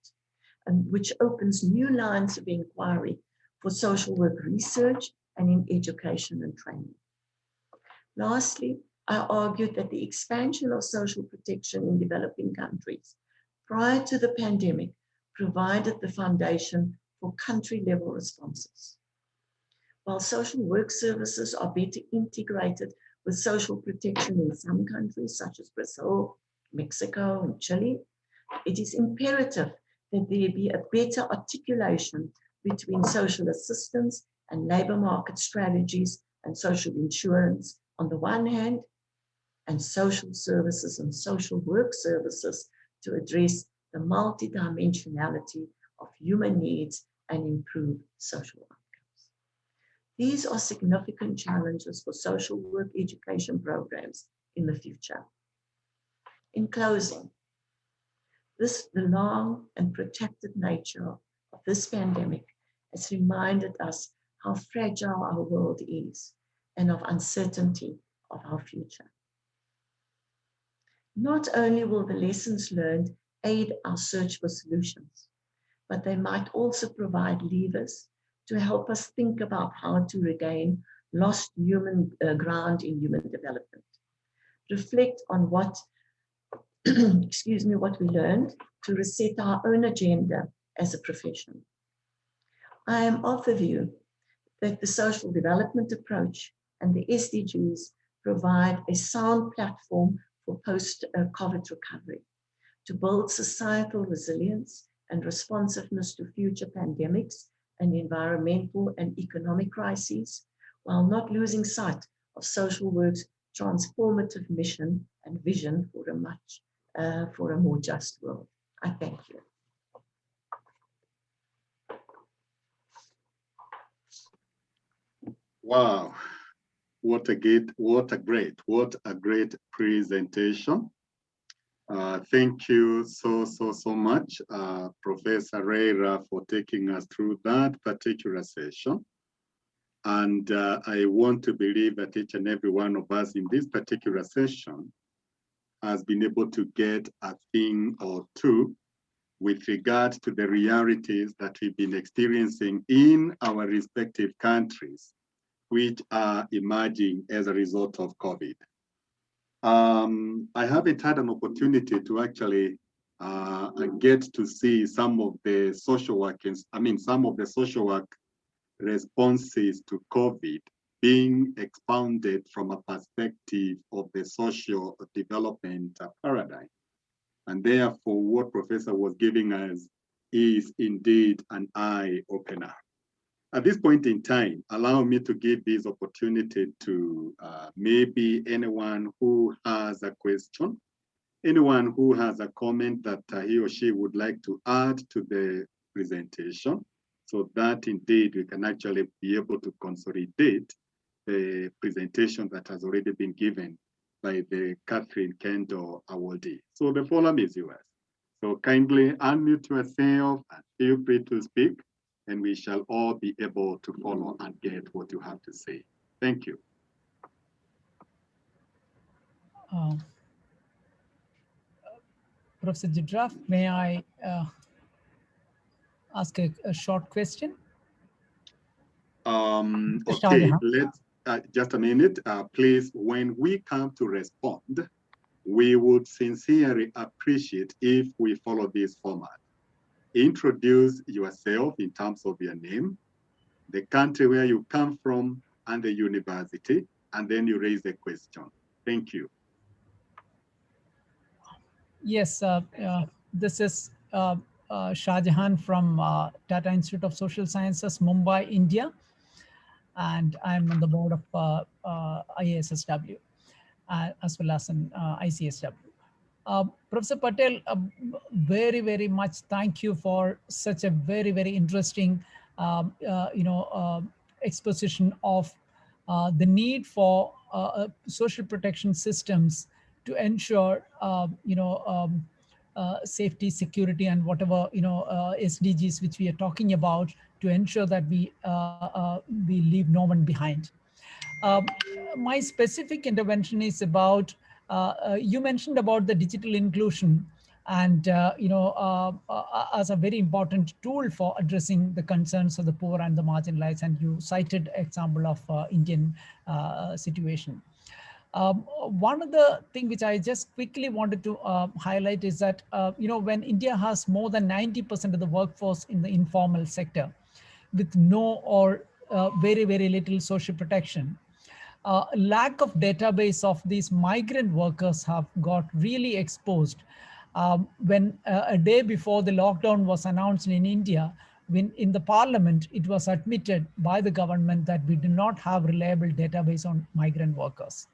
and which opens new lines of inquiry for social work research and in education and training. Lastly, I argued that the expansion of social protection in developing countries prior to the pandemic provided the foundation for country-level responses. While social work services are better integrated with social protection in some countries, such as Brazil, Mexico, and Chile, it is imperative that there be a better articulation between social assistance and labor market strategies and social insurance on the one hand, and social services and social work services to address the multidimensionality of human needs and improve social outcomes. These are significant challenges for social work education programs in the future. In closing, the long and protracted nature of this pandemic has reminded us how fragile our world is and of uncertainty of our future. Not only will the lessons learned aid our search for solutions, but they might also provide levers to help us think about how to regain lost human ground in human development. Reflect on what, what we learned to reset our own agenda as a profession. I am of the view that the social development approach and the SDGs provide a sound platform for post-COVID recovery to build societal resilience and responsiveness to future pandemics and environmental and economic crises, while not losing sight of social work's transformative mission and vision for a more just world. I thank you. Wow, what a great presentation. Thank you so much, Professor Wairire, for taking us through that particular session. And I want to believe that each and every one of us in this particular session has been able to get a thing or two with regard to the realities that we've been experiencing in our respective countries, which are emerging as a result of COVID. I haven't had an opportunity to actually get to see some of the social work responses to COVID being expounded from a perspective of the social development paradigm. And therefore, what Professor was giving us is indeed an eye-opener. At this point in time, allow me to give this opportunity to maybe anyone who has a question, anyone who has a comment that he or she would like to add to the presentation, so that indeed we can actually be able to consolidate the presentation that has already been given by the Katherine, Kendall awardee. So the forum is yours. So kindly unmute yourself and feel free to speak, and we shall all be able to follow and get what you have to say. Thank you. Professor Gidraph, may I ask a short question? Okay, let's just a minute. Please, when we come to respond, we would sincerely appreciate if we follow this format. Introduce yourself in terms of your name, the country where you come from, and the university, and then you raise the question. Thank you. Yes, this is Shah Jahan from Tata Institute of Social Sciences, Mumbai, India. And I'm on the board of ISSW as well as in ICSW. Professor Patel, very much thank you for such a very interesting exposition of the need for social protection systems to ensure safety, security, and whatever SDGs which we are talking about, to ensure that we leave no one behind. My specific intervention is about you mentioned about the digital inclusion and as a very important tool for addressing the concerns of the poor and the marginalized, and you cited example of Indian situation. One of the things which I just quickly wanted to highlight is that, when India has more than 90% of the workforce in the informal sector with no or very, very little social protection, lack of database of these migrant workers have got really exposed. When a day before the lockdown was announced in India, when in the parliament, it was admitted by the government that we do not have reliable database on migrant workers.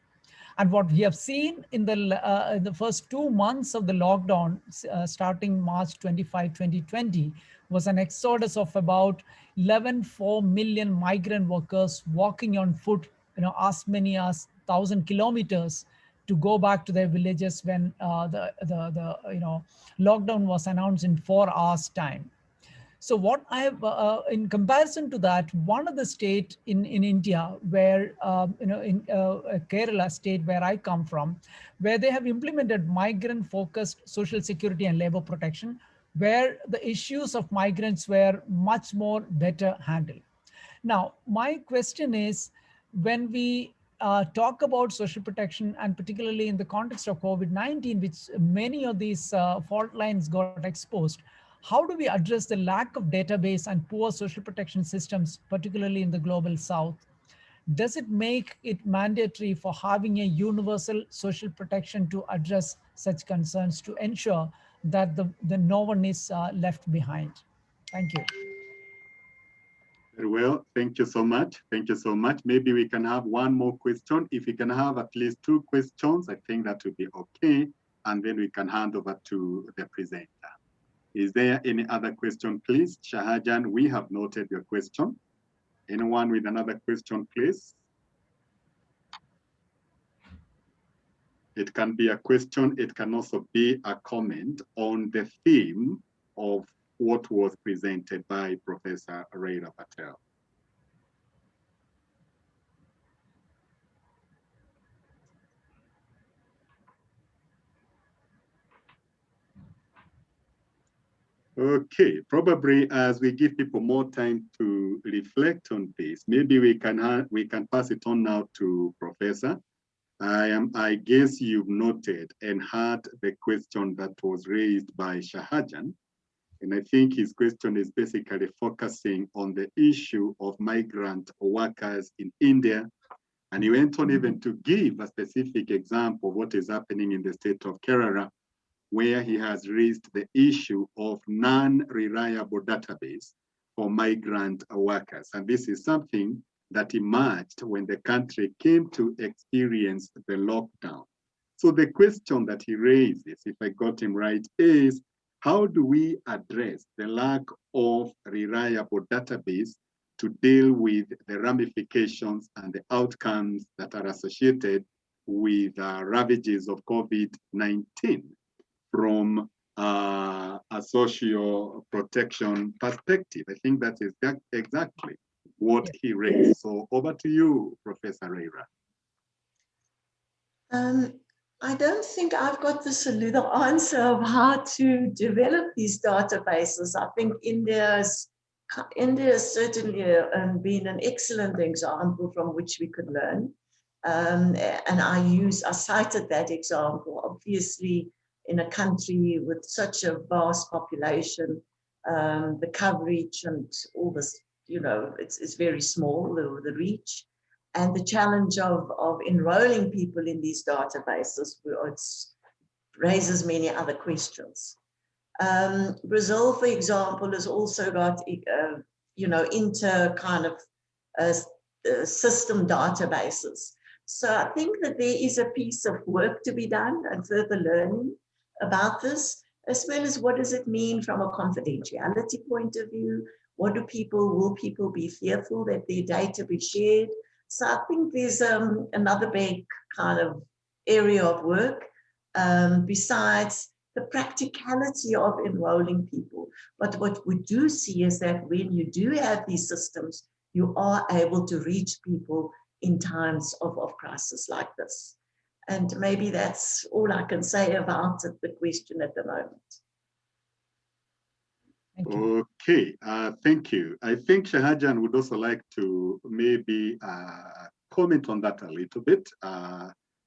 And what we have seen in the first 2 months of the lockdown, starting March 25, 2020, was an exodus of about 11.4 million migrant workers walking on foot, as many as 1,000 kilometers to go back to their villages when the lockdown was announced in 4 hours time. So what I have, in comparison to that, one of the state in India where, in Kerala state where I come from, where they have implemented migrant focused social security and labor protection, where the issues of migrants were much more better handled. Now, my question is, when we talk about social protection, and particularly in the context of COVID-19, which many of these fault lines got exposed, how do we address the lack of database and poor social protection systems, particularly in the global south? Does it make it mandatory for having a universal social protection to address such concerns to ensure that the no one is left behind? Thank you. Very well, thank you so much. Thank you so much. Maybe we can have one more question. If we can have at least 2 questions, I think that would be okay. And then we can hand over to the presenter. Is there any other question, please? Shahajan, we have noted your question. Anyone with another question, please? It can be a question. It can also be a comment on the theme of what was presented by Professor Leila Patel. Okay, probably as we give people more time to reflect on this, maybe we can pass it on now to Professor. I guess you've noted and heard the question that was raised by Shahajan. And I think his question is basically focusing on the issue of migrant workers in India. And he went on even to give a specific example of what is happening in the state of Kerala, where he has raised the issue of non-reliable database for migrant workers. And this is something that emerged when the country came to experience the lockdown. So the question that he raises, if I got him right, is how do we address the lack of reliable database to deal with the ramifications and the outcomes that are associated with ravages of COVID-19 from a social protection perspective? I think that is exactly what he raised. So over to you, Professor Leila. I don't think I've got the answer of how to develop these databases. I think India has certainly been an excellent example from which we could learn. And I cited that example. Obviously, in a country with such a vast population, the coverage and all this, it's very small, the reach. And the challenge of enrolling people in these databases raises many other questions. Brazil, for example, has also got, inter kind of system databases. So I think that there is a piece of work to be done and further learning about this, as well as what does it mean from a confidentiality point of view? Will people be fearful that their data be shared? So I think there's another big kind of area of work besides the practicality of enrolling people. But what we do see is that when you do have these systems, you are able to reach people in times of crisis like this. And maybe that's all I can say about the question at the moment. Okay, thank you. I think Shahajan would also like to maybe comment on that a little bit.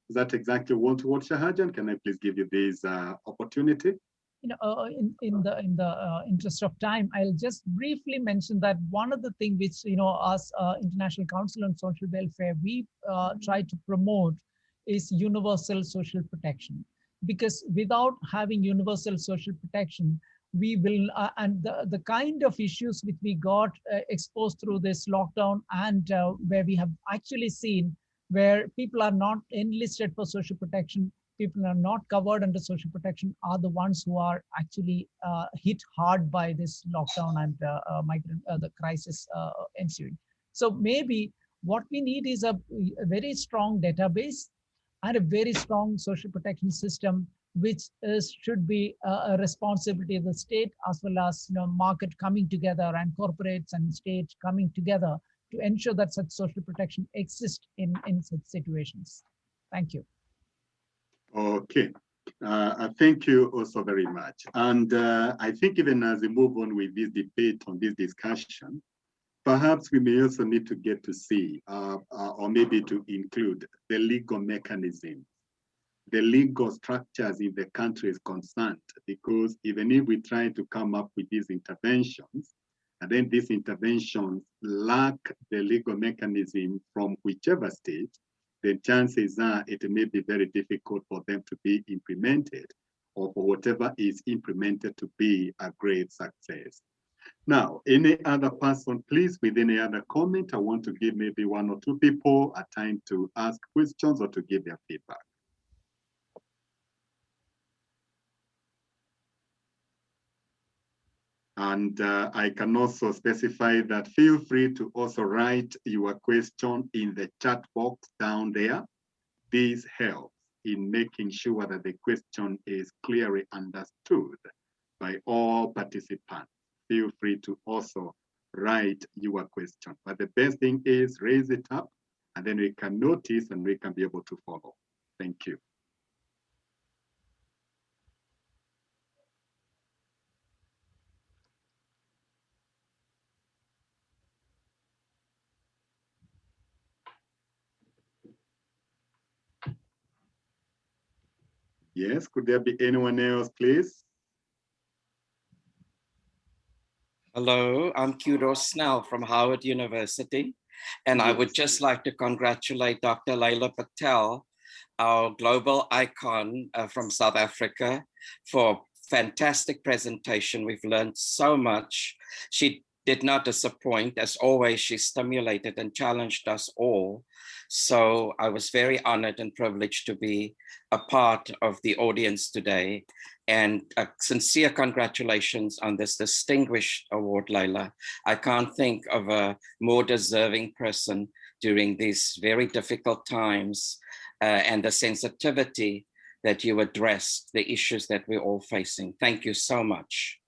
Is that exactly what Shahajan? Can I please give you this opportunity? In the interest of time, I'll just briefly mention that one of the things which, us International Council on Social Welfare, we try to promote is universal social protection. Because without having universal social protection, we will, and the kind of issues which we got exposed through this lockdown, and where we have actually seen where people are not enlisted for social protection, people are not covered under social protection, are the ones who are actually hit hard by this lockdown and the crisis ensuing. So maybe what we need is a very strong database and a very strong social protection system, which should be a responsibility of the state as well as market coming together and corporates and state coming together to ensure that such social protection exists in such situations. Thank you. Okay, thank you also very much. And I think even as we move on with this debate, on this discussion, perhaps we may also need to get to see, or maybe to include the legal mechanism, the legal structures in the country is concerned, because even if we try to come up with these interventions, and then these interventions lack the legal mechanism from whichever state, the chances are it may be very difficult for them to be implemented, or for whatever is implemented to be a great success. Now, any other person, please, with any other comment, I want to give maybe one or two people a time to ask questions or to give their feedback. And I can also specify that feel free to also write your question in the chat box down there. This helps in making sure that the question is clearly understood by all participants. Feel free to also write your question. But the best thing is raise it up, and then we can notice and we can be able to follow. Thank you. Yes, could there be anyone else, please? Hello, I'm Kudos Snell from Howard University, and I would just like to congratulate Dr. Leila Patel, our global icon from South Africa, for fantastic presentation. We've learned so much. She did not disappoint. As always, she stimulated and challenged us all. So I was very honored and privileged to be a part of the audience today. And sincere congratulations on this distinguished award, Leila. I can't think of a more deserving person during these very difficult times and the sensitivity that you addressed, the issues that we're all facing. Thank you so much.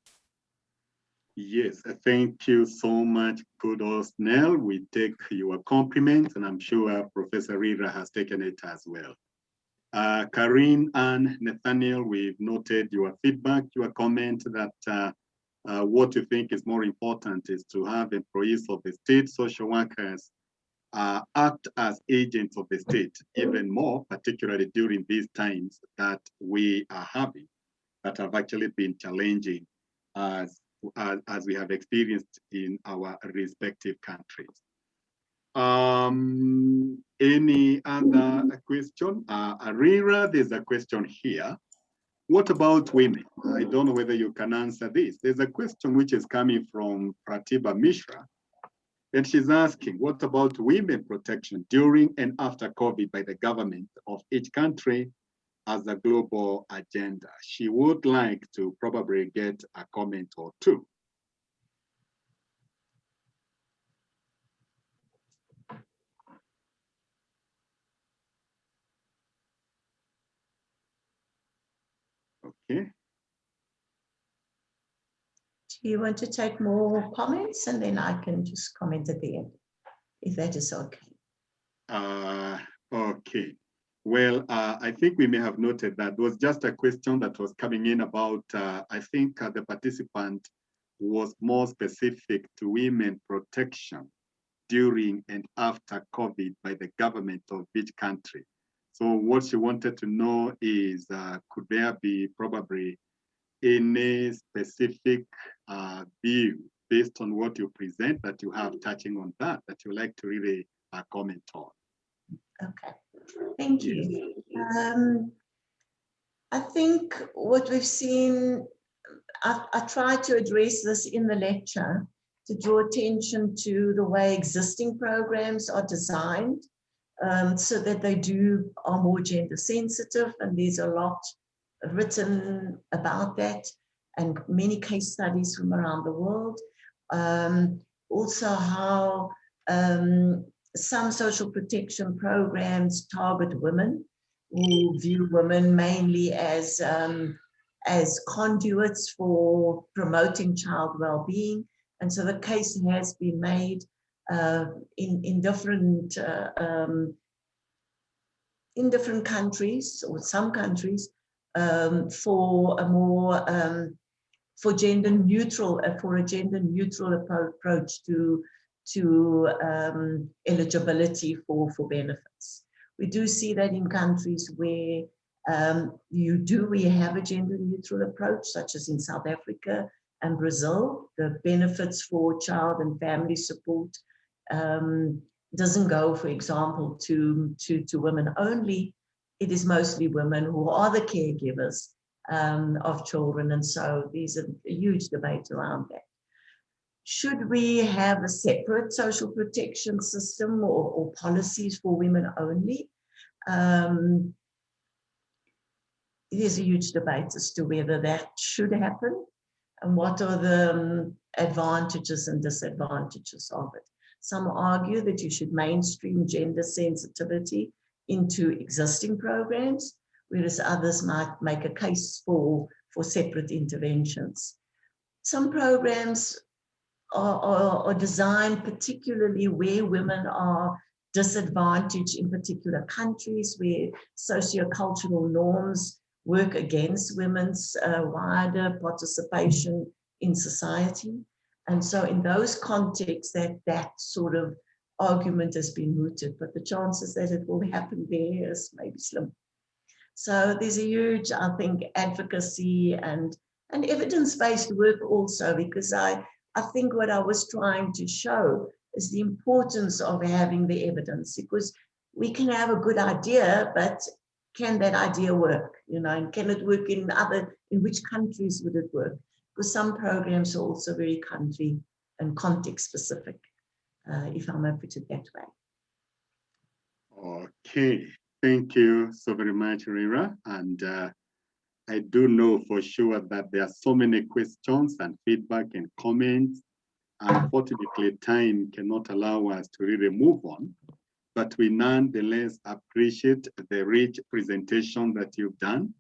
Yes, thank you so much, Kudos, Nell. We take your compliments, and I'm sure Professor Rira has taken it as well. Katherine and Nathaniel, we've noted your feedback, your comment that what you think is more important is to have employees of the state, social workers, act as agents of the state, even more, particularly during these times that we are having, that have actually been challenging as we have experienced in our respective countries. Any other question? Arira, there's a question here. What about women? I don't know whether you can answer this. There's a question which is coming from Pratibha Mishra, and she's asking, what about women protection during and after COVID by the government of each country as a global agenda? She would like to probably get a comment or two. Okay. Do you want to take more comments, and then I can just comment at the end, if that is okay? Okay. Well, I think we may have noted that there was just a question that was coming in about, I think the participant was more specific to women protection during and after COVID by the government of each country. So what she wanted to know is, could there be probably any specific view based on what you present that you have touching on that you like to really comment on? Okay, thank you. I think what we've seen, I tried to address this in the lecture to draw attention to the way existing programs are designed so that they are more gender sensitive, and there's a lot written about that and many case studies from around the world. Also how some social protection programs target women, who view women mainly as conduits for promoting child well-being. And so the case has been made in different countries, or some countries, for a more for a gender neutral approach to eligibility for benefits. We do see that in countries where we have a gender neutral approach, such as in South Africa and Brazil. The benefits for child and family support doesn't go, for example, to women only. It is mostly women who are the caregivers of children, and so there's a huge debate around that. Should we have a separate social protection system or policies for women only? There's a huge debate as to whether that should happen and what are the advantages and disadvantages of it. Some argue that you should mainstream gender sensitivity into existing programs, whereas others might make a case for separate interventions. Some programs are designed particularly where women are disadvantaged in particular countries, where sociocultural norms work against women's wider participation in society. And so in those contexts, that sort of argument has been mooted, but the chances that it will happen there is maybe slim. So there's a huge, I think, advocacy and evidence-based work also, because I think what I was trying to show is the importance of having the evidence, because we can have a good idea, but can that idea work? And can it work in which countries would it work? Because some programs are also very country and context specific, if I may put it that way. Okay, thank you so very much, Rira. And I do know for sure that there are so many questions and feedback and comments. Unfortunately, time cannot allow us to really move on, but we nonetheless appreciate the rich presentation that you've done.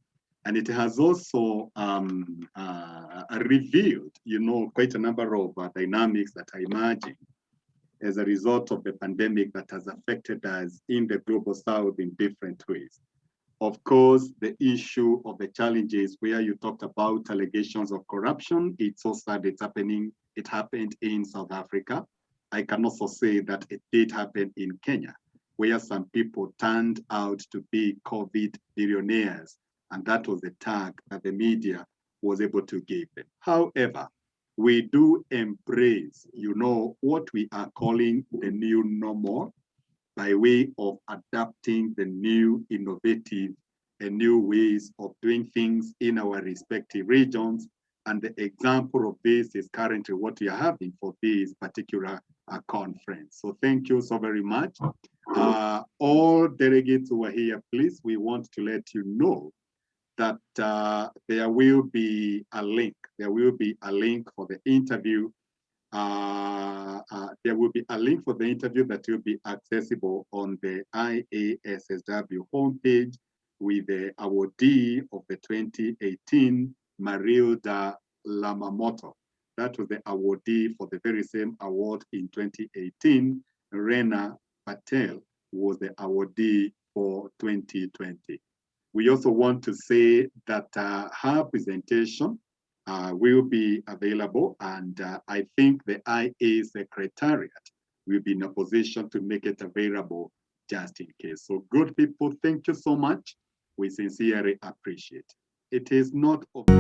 And it has also revealed, quite a number of dynamics that are emerging as a result of the pandemic that has affected us in the global south in different ways. Of course, the issue of the challenges where you talked about allegations of corruption, it's so sad it's happening. It happened in South Africa. I can also say that it did happen in Kenya, where some people turned out to be COVID billionaires. And that was the tag that the media was able to give them. However, we do embrace, what we are calling the new normal, by way of adapting the new innovative and new ways of doing things in our respective regions. And the example of this is currently what we are having for this particular conference. So thank you so very much. All delegates who are here, please, we want to let you know that there will be a link. There will be a link for the interview. There will be a link for the interview that will be accessible on the IASSW homepage with the awardee of the 2018 Marilda Lamamoto. That was the awardee for the very same award in 2018. Leila Patel was the awardee for 2020. We also want to say that her presentation will be available, and I think the IA Secretariat will be in a position to make it available just in case. So good people, thank you so much. We sincerely appreciate it. It is not over.